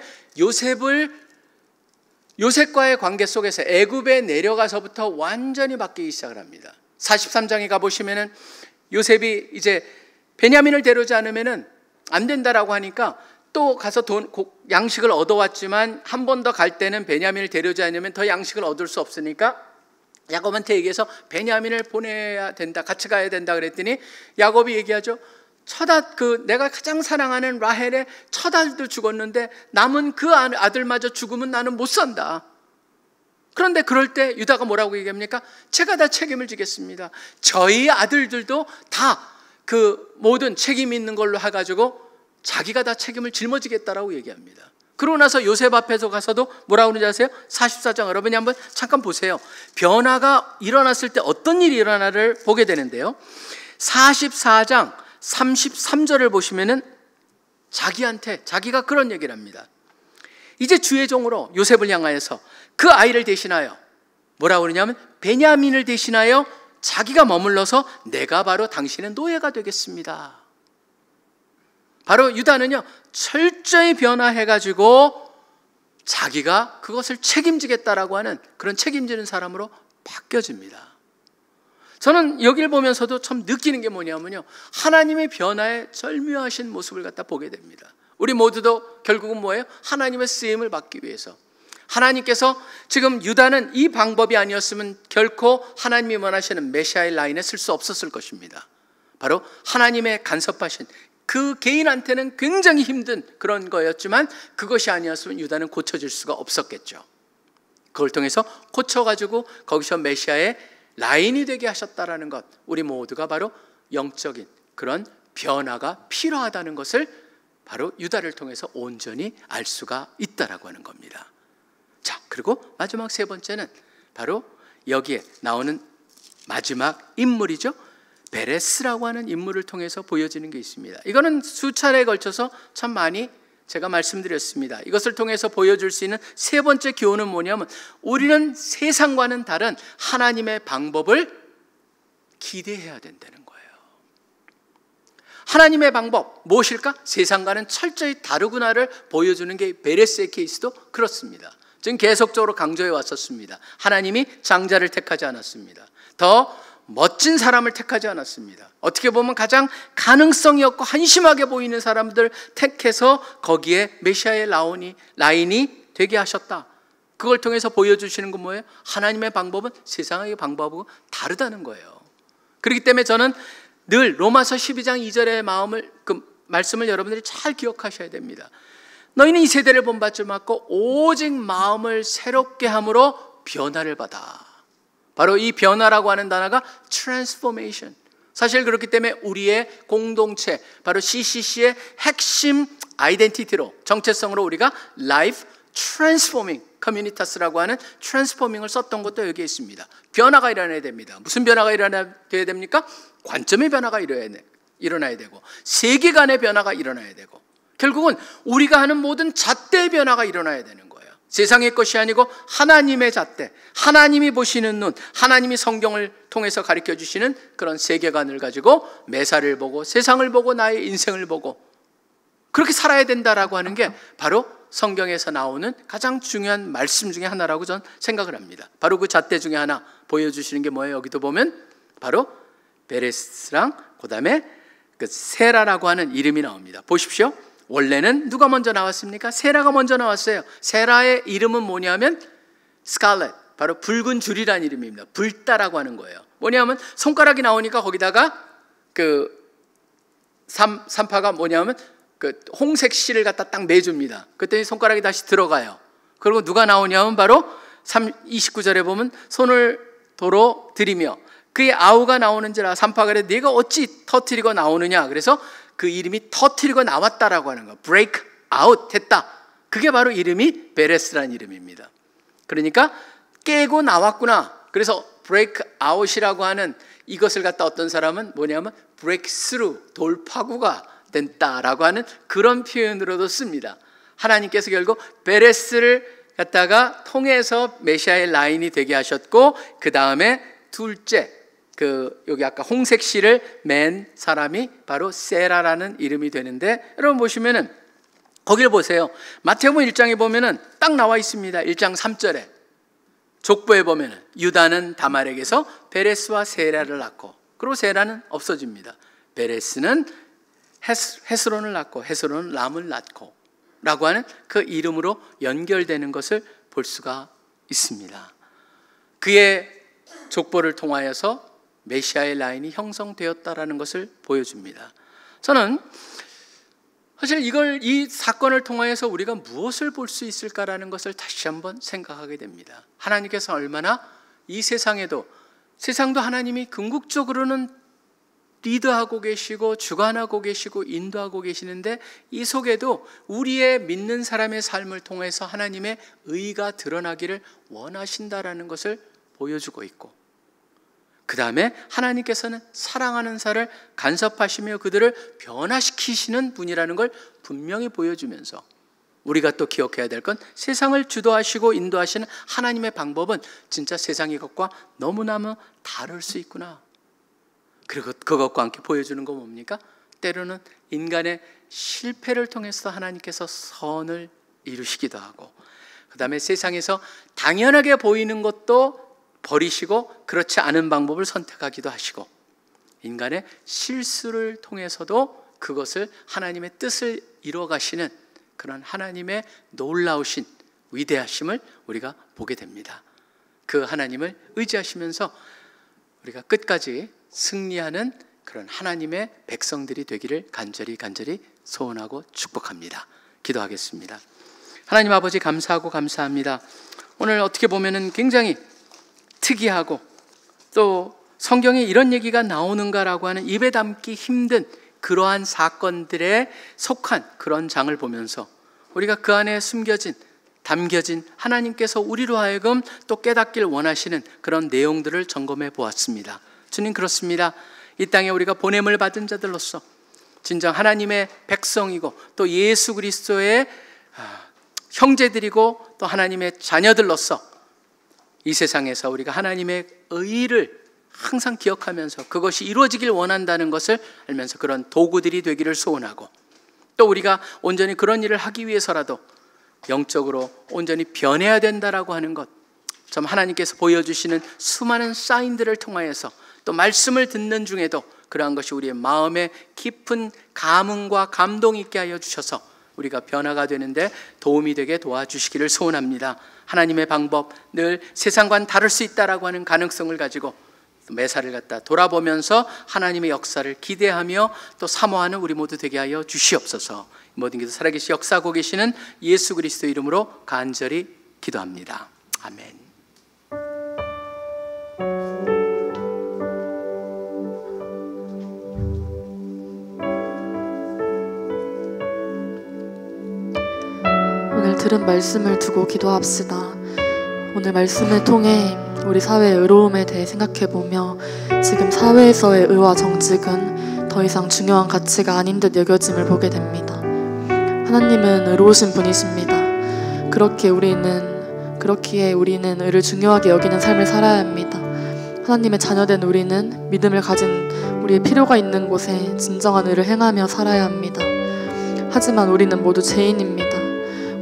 [SPEAKER 4] 요셉과의 관계 속에서 애굽에 내려가서부터 완전히 바뀌기 시작을 합니다. 43장에 가보시면은 요셉이 이제 베냐민을 데려오지 않으면은 안 된다라고 하니까 또 가서 양식을 얻어왔지만 한 번 더 갈 때는 베냐민을 데려오지 않으면 더 양식을 얻을 수 없으니까 야곱한테 얘기해서 베냐민을 보내야 된다, 같이 가야 된다 그랬더니 야곱이 얘기하죠. 내가 가장 사랑하는 라헬의 첫 아들도 죽었는데 남은 그 아들마저 죽으면 나는 못 산다. 그런데 그럴 때 유다가 뭐라고 얘기합니까? 제가 다 책임을 지겠습니다. 저희 아들들도 다 그 모든 책임 있는 걸로 해가지고 자기가 다 책임을 짊어지겠다라고 얘기합니다. 그러고 나서 요셉 앞에서 가서도 뭐라고 그러는지 아세요? 44장 여러분이 한번 잠깐 보세요. 변화가 일어났을 때 어떤 일이 일어나를 보게 되는데요. 44장 33절을 보시면은 자기가 그런 얘기를 합니다. 이제 주의 종으로 요셉을 향하여서 그 아이를 대신하여 뭐라고 그러냐면 베냐민을 대신하여 자기가 머물러서 내가 바로 당신의 노예가 되겠습니다. 바로 유다는요 철저히 변화해가지고 자기가 그것을 책임지겠다라고 하는 그런 책임지는 사람으로 바뀌어집니다. 저는 여기를 보면서도 참 느끼는 게 뭐냐면요, 하나님의 변화에 절묘하신 모습을 갖다 보게 됩니다. 우리 모두도 결국은 뭐예요? 하나님의 쓰임을 받기 위해서 하나님께서 지금 유다는 이 방법이 아니었으면 결코 하나님이 원하시는 메시아의 라인에 쓸 수 없었을 것입니다. 바로 하나님의 간섭하신 그 개인한테는 굉장히 힘든 그런 거였지만 그것이 아니었으면 유다는 고쳐질 수가 없었겠죠. 그걸 통해서 고쳐가지고 거기서 메시아의 라인이 되게 하셨다라는 것, 우리 모두가 바로 영적인 그런 변화가 필요하다는 것을 바로 유다를 통해서 온전히 알 수가 있다라고 하는 겁니다. 자, 그리고 마지막 세 번째는 바로 여기에 나오는 마지막 인물이죠. 베레스라고 하는 인물을 통해서 보여지는 게 있습니다. 이거는 수차례에 걸쳐서 참 많이 제가 말씀드렸습니다. 이것을 통해서 보여줄 수 있는 세 번째 교훈은 뭐냐면 우리는 세상과는 다른 하나님의 방법을 기대해야 된다는 거예요. 하나님의 방법 무엇일까? 세상과는 철저히 다르구나를 보여주는 게 베레스의 케이스도 그렇습니다. 지금 계속적으로 강조해 왔었습니다. 하나님이 장자를 택하지 않았습니다. 더 멋진 사람을 택하지 않았습니다. 어떻게 보면 가장 가능성이 없고 한심하게 보이는 사람들 택해서 거기에 메시아의 라인이 되게 하셨다. 그걸 통해서 보여주시는 건 뭐예요? 하나님의 방법은 세상의 방법하고 다르다는 거예요. 그렇기 때문에 저는 늘 로마서 12장 2절의 말씀을 여러분들이 잘 기억하셔야 됩니다. 너희는 이 세대를 본받지 말고 오직 마음을 새롭게 함으로 변화를 받아. 바로 이 변화라고 하는 단어가 transformation. 사실 그렇기 때문에 우리의 공동체, 바로 CCC의 핵심 아이덴티티로, 정체성으로 우리가 Life Transforming Communitas라고 하는 transforming을 썼던 것도 여기에 있습니다. 변화가 일어나야 됩니다. 무슨 변화가 일어나야 됩니까? 관점의 변화가 일어나야 되고 세계관의 변화가 일어나야 되고 결국은 우리가 하는 모든 잣대의 변화가 일어나야 되는 거예요. 세상의 것이 아니고 하나님의 잣대, 하나님이 보시는 눈, 하나님이 성경을 통해서 가르쳐 주시는 그런 세계관을 가지고 매사를 보고 세상을 보고 나의 인생을 보고 그렇게 살아야 된다라고 하는 게 바로 성경에서 나오는 가장 중요한 말씀 중에 하나라고 저는 생각을 합니다. 바로 그 잣대 중에 하나 보여주시는 게 뭐예요? 여기도 보면 바로 베레스랑 그 다음에 그 세라라고 하는 이름이 나옵니다. 보십시오. 원래는 누가 먼저 나왔습니까? 세라가 먼저 나왔어요. 세라의 이름은 뭐냐면 스칼렛, 바로 붉은 줄이라는 이름입니다. 불다라고 하는 거예요. 뭐냐면 손가락이 나오니까 거기다가 그 산파가 뭐냐면 그 홍색 실을 갖다 딱 매줍니다. 그랬더니 손가락이 다시 들어가요. 그리고 누가 나오냐면 바로 29절에 보면 손을 도로 들이며 그의 아우가 나오는지라 산파가 그래 네가 어찌 터뜨리고 나오느냐. 그래서 그 이름이 터뜨리고 나왔다라고 하는 거, break out 했다. 그게 바로 이름이 베레스라는 이름입니다. 그러니까 깨고 나왔구나. 그래서 break out이라고 하는 이것을 갖다 어떤 사람은 뭐냐면 breakthrough, 돌파구가 된다라고 하는 그런 표현으로도 씁니다. 하나님께서 결국 베레스를 갖다가 통해서 메시아의 라인이 되게 하셨고 그 다음에 둘째, 여기 아까 홍색 실을 맨 사람이 바로 세라라는 이름이 되는데, 여러분 보시면은 거기를 보세요. 마태복음 1장에 보면은 딱 나와 있습니다. 1장 3절에 족보에 보면은 유다는 다말에게서 베레스와 세라를 낳고, 그리고 세라는 없어집니다. 베레스는 헤스론을 낳고 헤스론은 람을 낳고 라고 하는 그 이름으로 연결되는 것을 볼 수가 있습니다. 그의 족보를 통하여서 메시아의 라인이 형성되었다라는 것을 보여줍니다. 저는 사실 이 사건을 통하여서 우리가 무엇을 볼 수 있을까라는 것을 다시 한번 생각하게 됩니다. 하나님께서 얼마나 이 세상도 하나님이 궁극적으로는 리드하고 계시고 주관하고 계시고 인도하고 계시는데, 이 속에도 우리의 믿는 사람의 삶을 통해서 하나님의 의가 드러나기를 원하신다라는 것을 보여주고 있고, 그 다음에 하나님께서는 사랑하는 자를 간섭하시며 그들을 변화시키시는 분이라는 걸 분명히 보여주면서, 우리가 또 기억해야 될 건 세상을 주도하시고 인도하시는 하나님의 방법은 진짜 세상의 것과 너무너무 다를 수 있구나. 그리고 그것과 함께 보여주는 건 뭡니까? 때로는 인간의 실패를 통해서 하나님께서 선을 이루시기도 하고, 그 다음에 세상에서 당연하게 보이는 것도 버리시고 그렇지 않은 방법을 선택하기도 하시고, 인간의 실수를 통해서도 그것을 하나님의 뜻을 이루어가시는 그런 하나님의 놀라우신 위대하심을 우리가 보게 됩니다. 그 하나님을 의지하시면서 우리가 끝까지 승리하는 그런 하나님의 백성들이 되기를 간절히 소원하고 축복합니다. 기도하겠습니다. 하나님 아버지, 감사하고 감사합니다. 오늘 어떻게 보면은 굉장히 특이하고 또 성경에 이런 얘기가 나오는가라고 하는 입에 담기 힘든 그러한 사건들에 속한 그런 장을 보면서 우리가 그 안에 담겨진 하나님께서 우리로 하여금 또 깨닫길 원하시는 그런 내용들을 점검해 보았습니다. 주님, 그렇습니다. 이 땅에 우리가 보냄을 받은 자들로서 진정 하나님의 백성이고 또 예수 그리스도의 형제들이고 또 하나님의 자녀들로서 이 세상에서 우리가 하나님의 의를 항상 기억하면서 그것이 이루어지길 원한다는 것을 알면서 그런 도구들이 되기를 소원하고, 또 우리가 온전히 그런 일을 하기 위해서라도 영적으로 온전히 변해야 된다라고 하는 것, 참 하나님께서 보여주시는 수많은 사인들을 통하여서 또 말씀을 듣는 중에도 그러한 것이 우리의 마음에 깊은 감흥과 감동이 있게 하여 주셔서 우리가 변화가 되는데 도움이 되게 도와주시기를 소원합니다. 하나님의 방법, 늘 세상과는 다를 수 있다라고 하는 가능성을 가지고 매사를 갖다 돌아보면서 하나님의 역사를 기대하며 또 사모하는 우리 모두 되게 하여 주시옵소서. 모든 것을 살아계시 역사하고 계시는 예수 그리스도 이름으로 간절히 기도합니다. 아멘.
[SPEAKER 5] 오늘 들은 말씀을 두고 기도합시다. 오늘 말씀을 통해 우리 사회의 의로움에 대해 생각해보며 지금 사회에서의 의와 정직은 더 이상 중요한 가치가 아닌 듯 여겨짐을 보게 됩니다. 하나님은 의로우신 분이십니다. 그렇기에 우리는 의를 중요하게 여기는 삶을 살아야 합니다. 하나님의 자녀된 우리는 믿음을 가진 우리의 필요가 있는 곳에 진정한 의를 행하며 살아야 합니다. 하지만 우리는 모두 죄인입니다.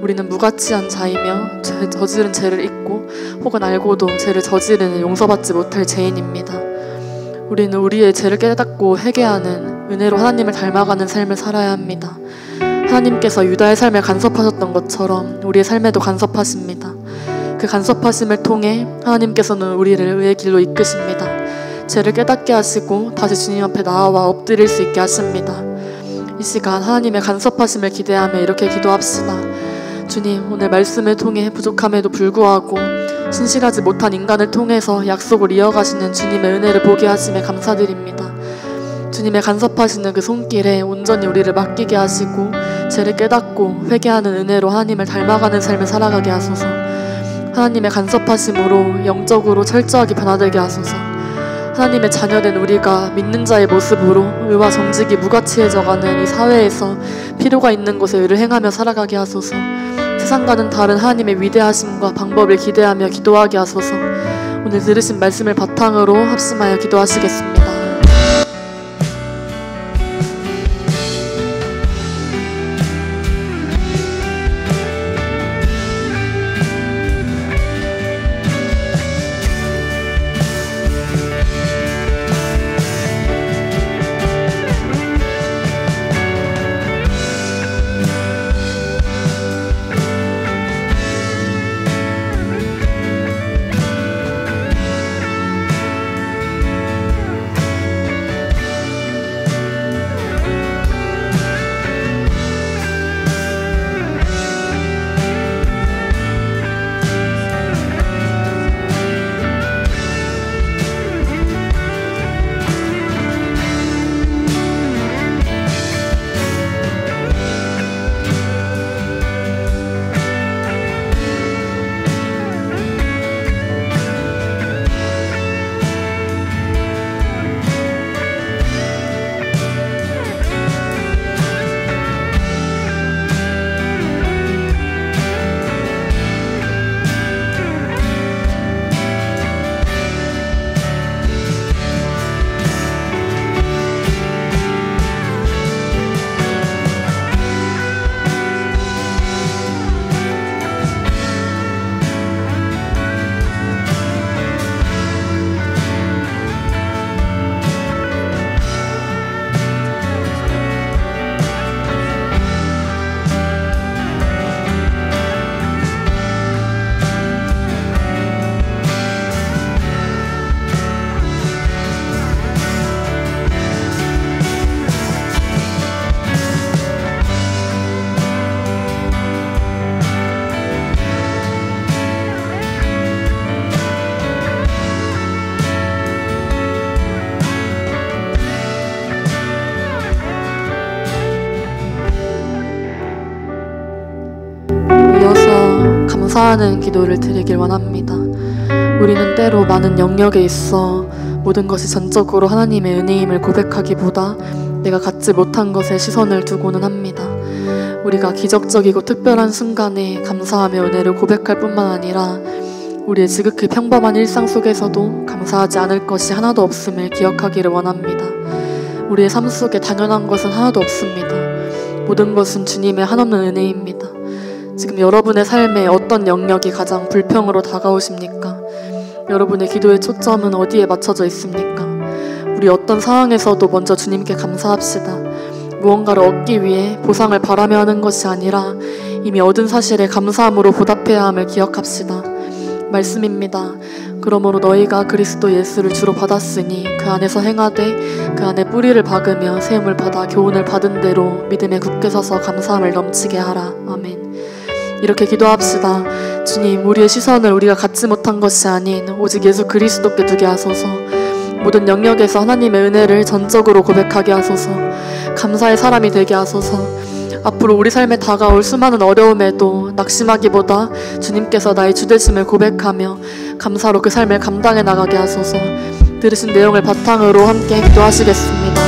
[SPEAKER 5] 우리는 무가치한 자이며 저지른 죄를 잊고 혹은 알고도 죄를 저지르는 용서받지 못할 죄인입니다. 우리는 우리의 죄를 깨닫고 회개하는 은혜로 하나님을 닮아가는 삶을 살아야 합니다. 하나님께서 유다의 삶을 간섭하셨던 것처럼 우리의 삶에도 간섭하십니다. 그 간섭하심을 통해 하나님께서는 우리를 의의 길로 이끄십니다. 죄를 깨닫게 하시고 다시 주님 앞에 나와 엎드릴 수 있게 하십니다. 이 시간 하나님의 간섭하심을 기대하며 이렇게 기도합시다. 주님, 오늘 말씀을 통해 부족함에도 불구하고 신실하지 못한 인간을 통해서 약속을 이어가시는 주님의 은혜를 보게 하심에 감사드립니다. 주님의 간섭하시는 그 손길에 온전히 우리를 맡기게 하시고 죄를 깨닫고 회개하는 은혜로 하나님을 닮아가는 삶을 살아가게 하소서. 하나님의 간섭하심으로 영적으로 철저하게 변화되게 하소서. 하나님의 자녀된 우리가 믿는 자의 모습으로 의와 정직이 무가치해져가는 이 사회에서 필요가 있는 곳에 의를 행하며 살아가게 하소서. 세상과는 다른 하나님의 위대하심과 방법을 기대하며 기도하게 하소서. 오늘 들으신 말씀을 바탕으로 합심하여 기도하시겠습니다. 감사하는 기도를 드리길 원합니다. 우리는 때로 많은 영역에 있어 모든 것이 전적으로 하나님의 은혜임을 고백하기보다 내가 갖지 못한 것에 시선을 두고는 합니다. 우리가 기적적이고 특별한 순간에 감사하며 은혜를 고백할 뿐만 아니라 우리의 지극히 평범한 일상 속에서도 감사하지 않을 것이 하나도 없음을 기억하기를 원합니다. 우리의 삶 속에 당연한 것은 하나도 없습니다. 모든 것은 주님의 한없는 은혜입니다. 지금 여러분의 삶에 어떤 영역이 가장 불평으로 다가오십니까? 여러분의 기도의 초점은 어디에 맞춰져 있습니까? 우리 어떤 상황에서도 먼저 주님께 감사합시다. 무언가를 얻기 위해 보상을 바라며 하는 것이 아니라 이미 얻은 사실에 감사함으로 보답해야 함을 기억합시다. 말씀입니다. 그러므로 너희가 그리스도 예수를 주로 받았으니 그 안에서 행하되 그 안에 뿌리를 박으며 세움을 받아 교훈을 받은 대로 믿음에 굳게 서서 감사함을 넘치게 하라. 아멘. 이렇게 기도합시다. 주님, 우리의 시선을 우리가 갖지 못한 것이 아닌 오직 예수 그리스도께 두게 하소서. 모든 영역에서 하나님의 은혜를 전적으로 고백하게 하소서. 감사의 사람이 되게 하소서. 앞으로 우리 삶에 다가올 수많은 어려움에도 낙심하기보다 주님께서 나의 주되심을 고백하며 감사로 그 삶을 감당해 나가게 하소서. 들으신 내용을 바탕으로 함께 기도하시겠습니다.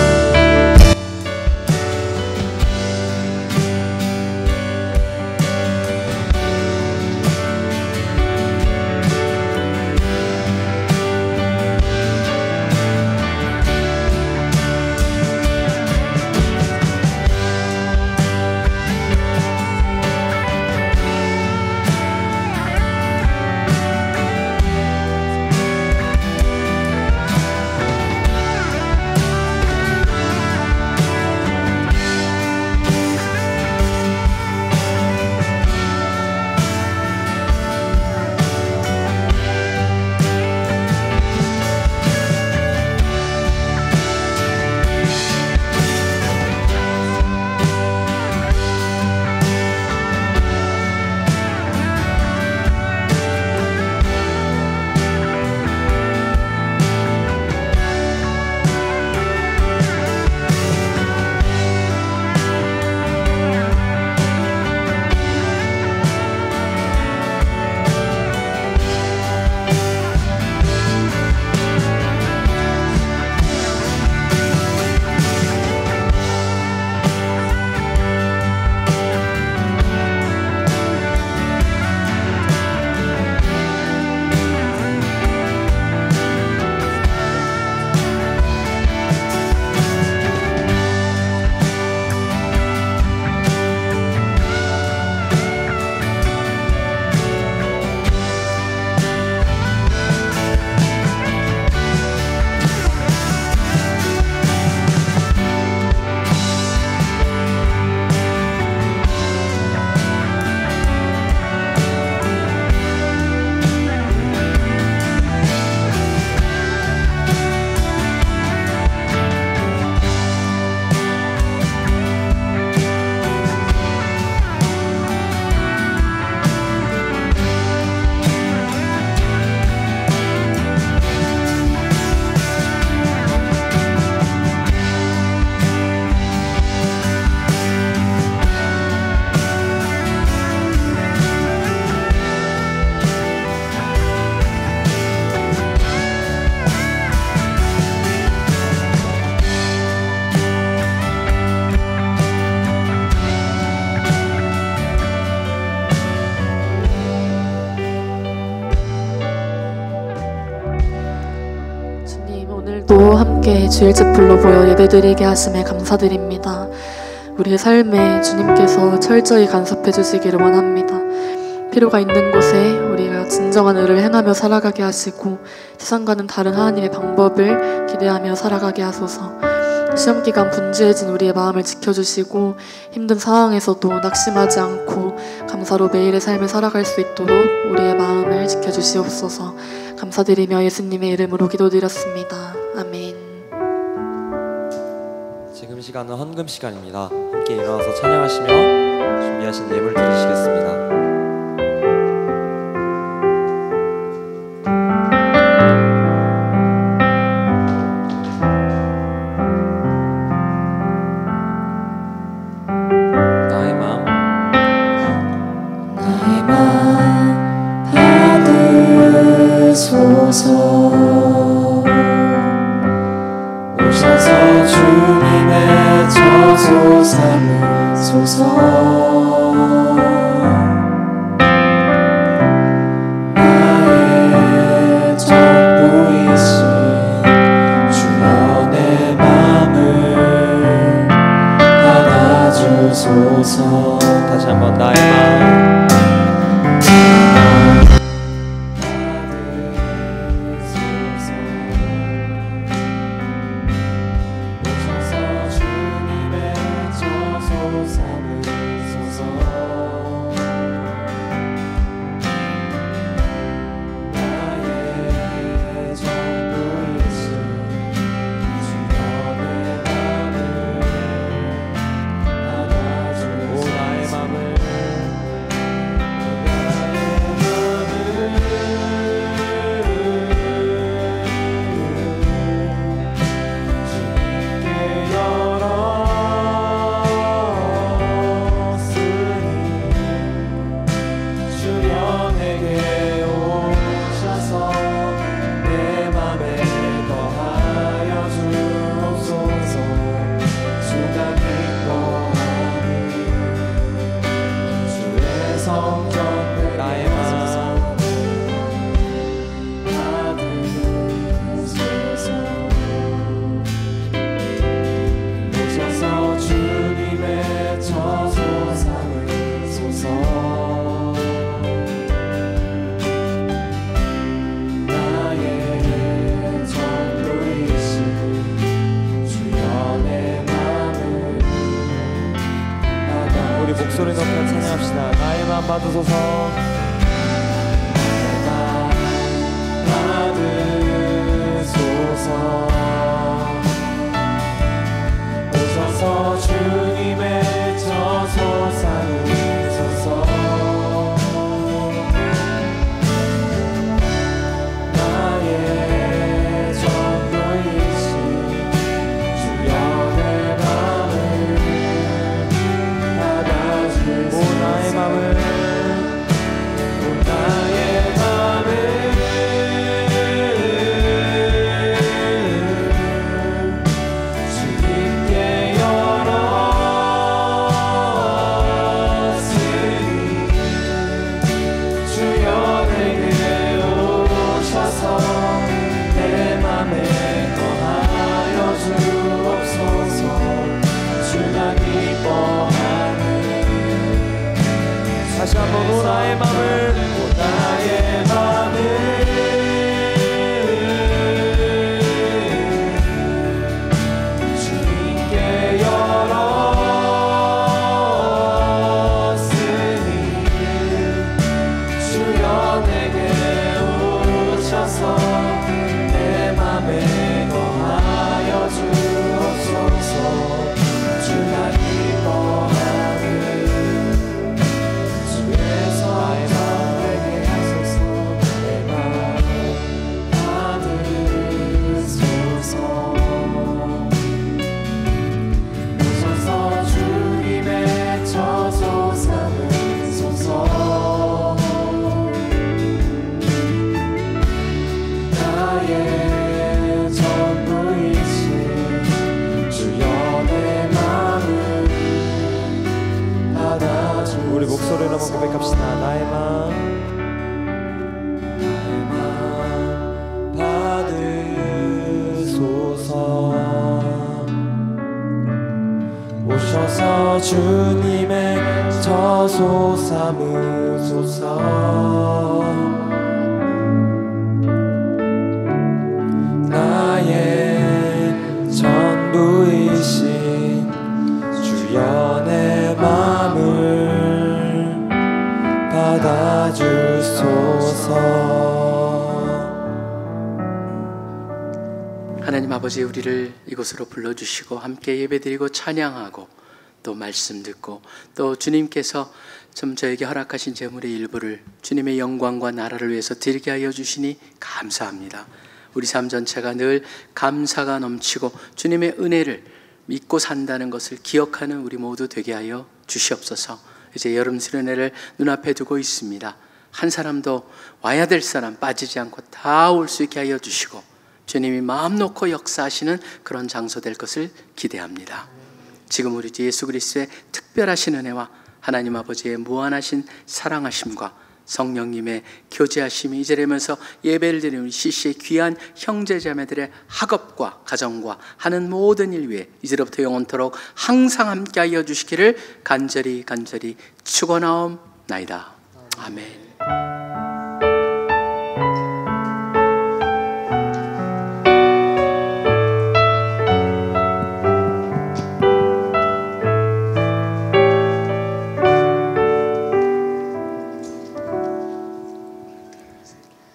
[SPEAKER 5] 믿고 함께 주일집 불러 모여 예배드리게 하심에 감사드립니다. 우리의 삶에 주님께서 철저히 간섭해 주시기를 원합니다. 필요가 있는 곳에 우리가 진정한 의를 행하며 살아가게 하시고 세상과는 다른 하나님의 방법을 기대하며 살아가게 하소서. 시험기간 분주해진 우리의 마음을 지켜주시고 힘든 상황에서도 낙심하지 않고 감사로 매일의 삶을 살아갈 수 있도록 우리의 마음을 지켜주시옵소서. 감사드리며 예수님의 이름으로 기도드렸습니다. 아멘.
[SPEAKER 2] 지금 시간은 헌금 시간입니다. 함께 일어나서 찬양하시며 준비하신 예물 드리시겠습니다.
[SPEAKER 6] 오셔서 주님의 저소 삼으소서. 나의 전부이신 주여 내 맘을 받아주소서.
[SPEAKER 2] 다시 한번 나의 마음 목소리 높여 찬양합시다. 나의 마음 받으소서.
[SPEAKER 6] 받으소서. 오셔서 주님의 저소 삼으소서. 나의 전부이신 주여 내 맘을 받아주소서.
[SPEAKER 2] 나의 마음을 다시 한번 오 나의 맘을
[SPEAKER 6] 나의 맘을 주님께 열었으니 주여 내게 오셔서 내 맘에 거하여 주옵소서. 주가 기뻐하는
[SPEAKER 2] 우리 목소리로 한번 고백합시다. 나의 마음
[SPEAKER 6] 받으소서. 주여 주님의 저소 삼으소서. 나의 전부이신 주여 내 맘을 받아주소서.
[SPEAKER 4] 하나님 아버지, 우리를 이곳으로 불러주시고 함께 예배드리고 찬양하고 또 말씀 듣고 또 주님께서 좀 저에게 허락하신 재물의 일부를 주님의 영광과 나라를 위해서 드리게 하여 주시니 감사합니다. 우리 삶 전체가 늘 감사가 넘치고 주님의 은혜를 믿고 산다는 것을 기억하는 우리 모두 되게 하여 주시옵소서. 이제 여름 수련회를 눈앞에 두고 있습니다. 한 사람도 와야 될 사람 빠지지 않고 다 올 수 있게 하여 주시고 주님이 마음 놓고 역사하시는 그런 장소 될 것을 기대합니다. 지금 우리 주 예수 그리스도의 특별하신 은혜와 하나님 아버지의 무한하신 사랑하심과 성령님의 교제하심이 이제되면서 예배를 드리는 CC의 귀한 형제자매들의 학업과 가정과 하는 모든 일 위에 이제로부터 영원토록 항상 함께하여 주시기를 간절히 축원하옵나이다. 아멘.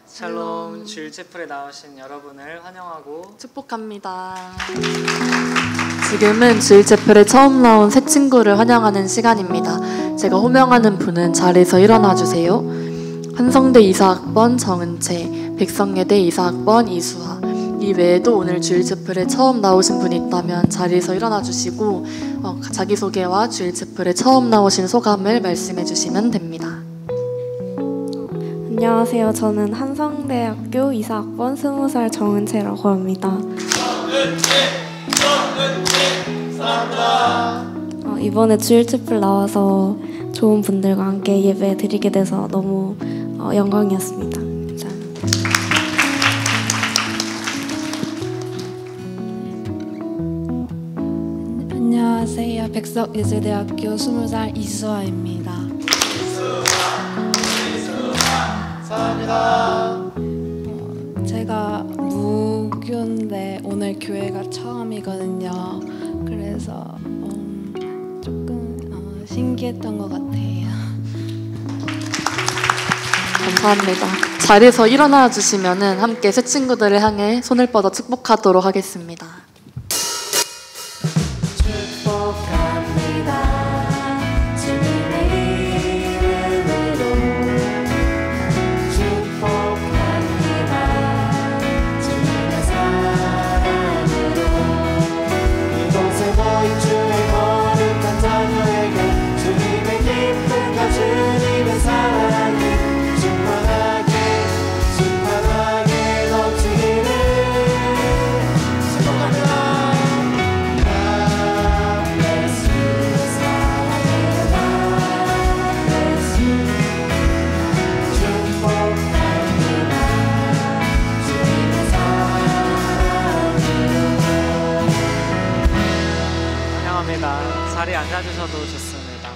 [SPEAKER 7] 샬롬, 주일 채플에 나오신 여러분을 환영하고
[SPEAKER 5] 축복합니다. 지금은 주일 채플에 처음 나온 새 친구를 환영하는 시간입니다. 제가 호명하는 분은 자리에서 일어나 주세요. 한성대 이사학번 정은채, 백성예대 이사학번 이수아. 이 외에도 오늘 주일 채플에 처음 나오신 분이 있다면 자리에서 일어나 주시고 자기소개와 주일 채플에 처음 나오신 소감을 말씀해 주시면 됩니다.
[SPEAKER 8] 안녕하세요. 저는 한성대학교 이사학번 20살 정은채라고 합니다. 이번에 주일 채플 나와서 좋은 분들과 함께 예배 드리게 돼서 너무 영광이었습니다. 감사합니다.
[SPEAKER 9] 안녕하세요. 백석예술대학교 20살 이수아입니다. 제가 무교인데 오늘 교회가 처음이거든요. 그래서 조금 신기했던 것 같아요.
[SPEAKER 5] 감사합니다. 자리에서 일어나 주시면은 함께 새 친구들을 향해 손을 뻗어 축복하도록 하겠습니다.
[SPEAKER 7] 자리에 앉아주셔도 좋습니다.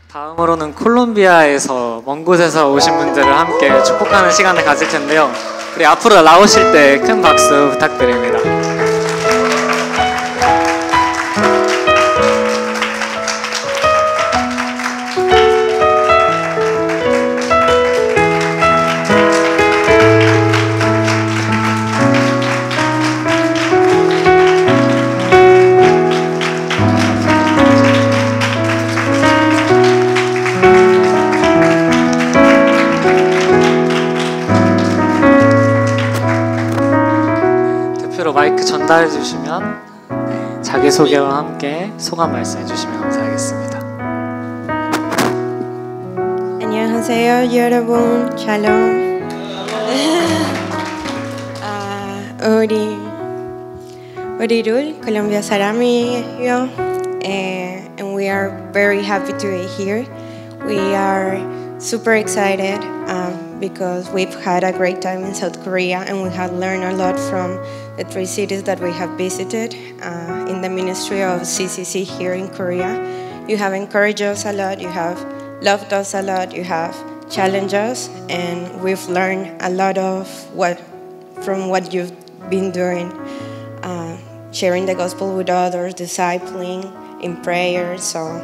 [SPEAKER 7] 다음으로는 콜롬비아에서 먼 곳에서 오신 분들을 함께 축복하는 시간을 가질 텐데요. 우리 앞으로 나오실 때 큰 박수 부탁드립니다. 마이크 전달해 주시면 자기소개와 함께 소감 말씀해 주시면 감사하겠습니다.
[SPEAKER 10] 안녕하세요 여러분. 샬롬. 우리를 콜롬비아 사람이에요. And we are very happy to be here. We are super excited because we've had a great time in South Korea and we have learned a lot from the 3 cities that we have visited in the ministry of CCC here in Korea. You have encouraged us a lot, you have loved us a lot, you have challenged us, and we've learned a lot of from what you've been doing, sharing the gospel with others, discipling in prayer. So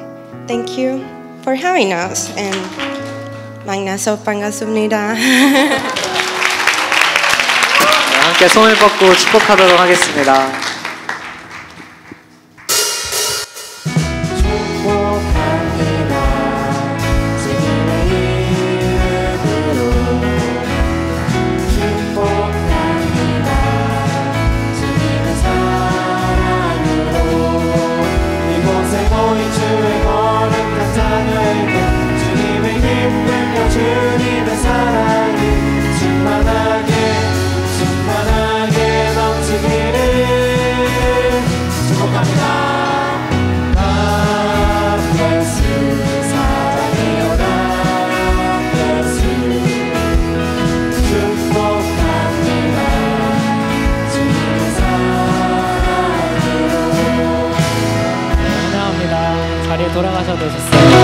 [SPEAKER 10] thank you for having us, and 만나서 반갑습니다.
[SPEAKER 7] 네, 함께 손을 뻗고 축복하도록 하겠습니다.
[SPEAKER 6] 주님의 사랑이 충만하게 넘치기를 축복합니다. God bless you. 사랑해요. God bless you. 축복합니다. 주님의 사랑으로.
[SPEAKER 7] 환영합니다. 자리에 돌아가셔도 좋습니다.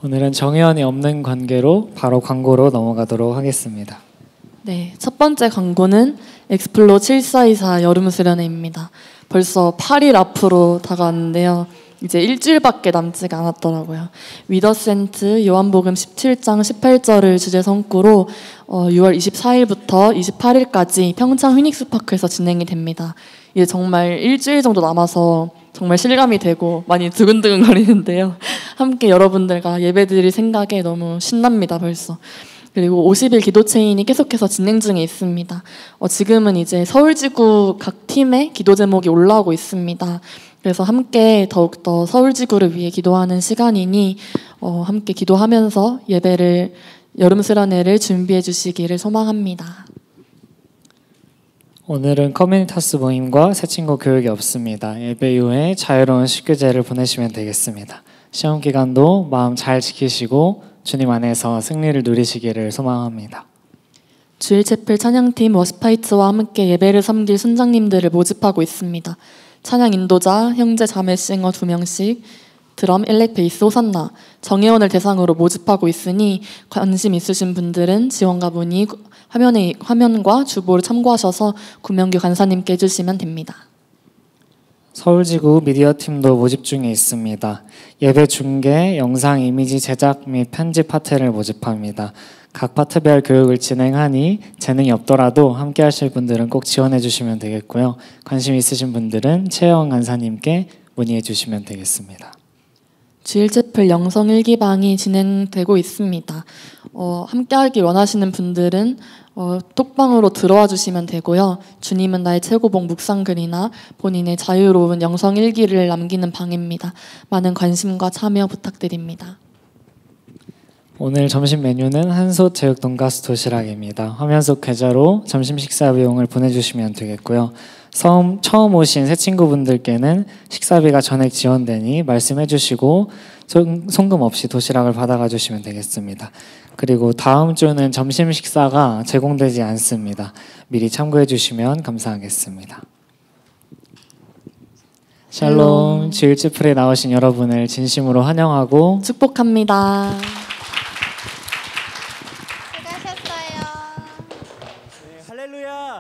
[SPEAKER 7] 오늘은 정의원이 없는 관계로 바로 광고로 넘어가도록 하겠습니다.
[SPEAKER 5] 네, 첫 번째 광고는 엑스플로 7424 여름 수련회입니다. 벌써 8일 앞으로 다가왔는데요. 이제 일주일밖에 남지가 않았더라고요. 위더센트 요한복음 17장 18절을 주제 성구로 6월 24일부터 28일까지 평창 휘닉스파크에서 진행이 됩니다. 이제 정말 일주일 정도 남아서 정말 실감이 되고 많이 두근두근 거리는데요. 함께 여러분들과 예배드릴 생각에 너무 신납니다, 벌써. 그리고 50일 기도 체인이 계속해서 진행 중에 있습니다. 지금은 이제 서울지구 각 팀의 기도 제목이 올라오고 있습니다. 그래서 함께 더욱더 서울지구를 위해 기도하는 시간이니 함께 기도하면서 예배를, 여름 수련회를 준비해 주시기를 소망합니다.
[SPEAKER 7] 오늘은 커뮤니타스 모임과 새친구 교육이 없습니다. 예배 이후에 자유로운 식규제를 보내시면 되겠습니다. 시험 기간도 마음 잘 지키시고 주님 안에서 승리를 누리시기를 소망합니다.
[SPEAKER 5] 주일채플 찬양팀 워시파이츠와 함께 예배를 섬길 순장님들을 모집하고 있습니다. 찬양 인도자, 형제 자매 싱어 2명씩, 드럼, 일렉, 베이스, 호산나, 정예원을 대상으로 모집하고 있으니 관심 있으신 분들은 지원과 문의 화면과 주보를 참고하셔서 구명규 간사님께 해주시면 됩니다.
[SPEAKER 7] 서울지구 미디어팀도 모집 중에 있습니다. 예배 중계, 영상 이미지 제작 및 편집 파트를 모집합니다. 각 파트별 교육을 진행하니 재능이 없더라도 함께 하실 분들은 꼭 지원해 주시면 되겠고요. 관심 있으신 분들은 최영 간사님께 문의해 주시면 되겠습니다.
[SPEAKER 5] 주일채플 영성 일기방이 진행되고 있습니다. 함께하기 원하시는 분들은 톡방으로 들어와 주시면 되고요. 주님은 나의 최고봉 묵상글이나 본인의 자유로운 영성 일기를 남기는 방입니다. 많은 관심과 참여 부탁드립니다.
[SPEAKER 7] 오늘 점심 메뉴는 한솥 제육 돈가스 도시락입니다. 화면 속 계좌로 점심 식사 비용을 보내주시면 되겠고요. 처음 오신 새 친구분들께는 식사비가 전액 지원되니 말씀해 주시고 송금 없이 도시락을 받아가 주시면 되겠습니다. 그리고 다음 주는 점심 식사가 제공되지 않습니다. 미리 참고해 주시면 감사하겠습니다. 샬롬, 주일치플에 나오신 여러분을 진심으로 환영하고
[SPEAKER 5] 축복합니다.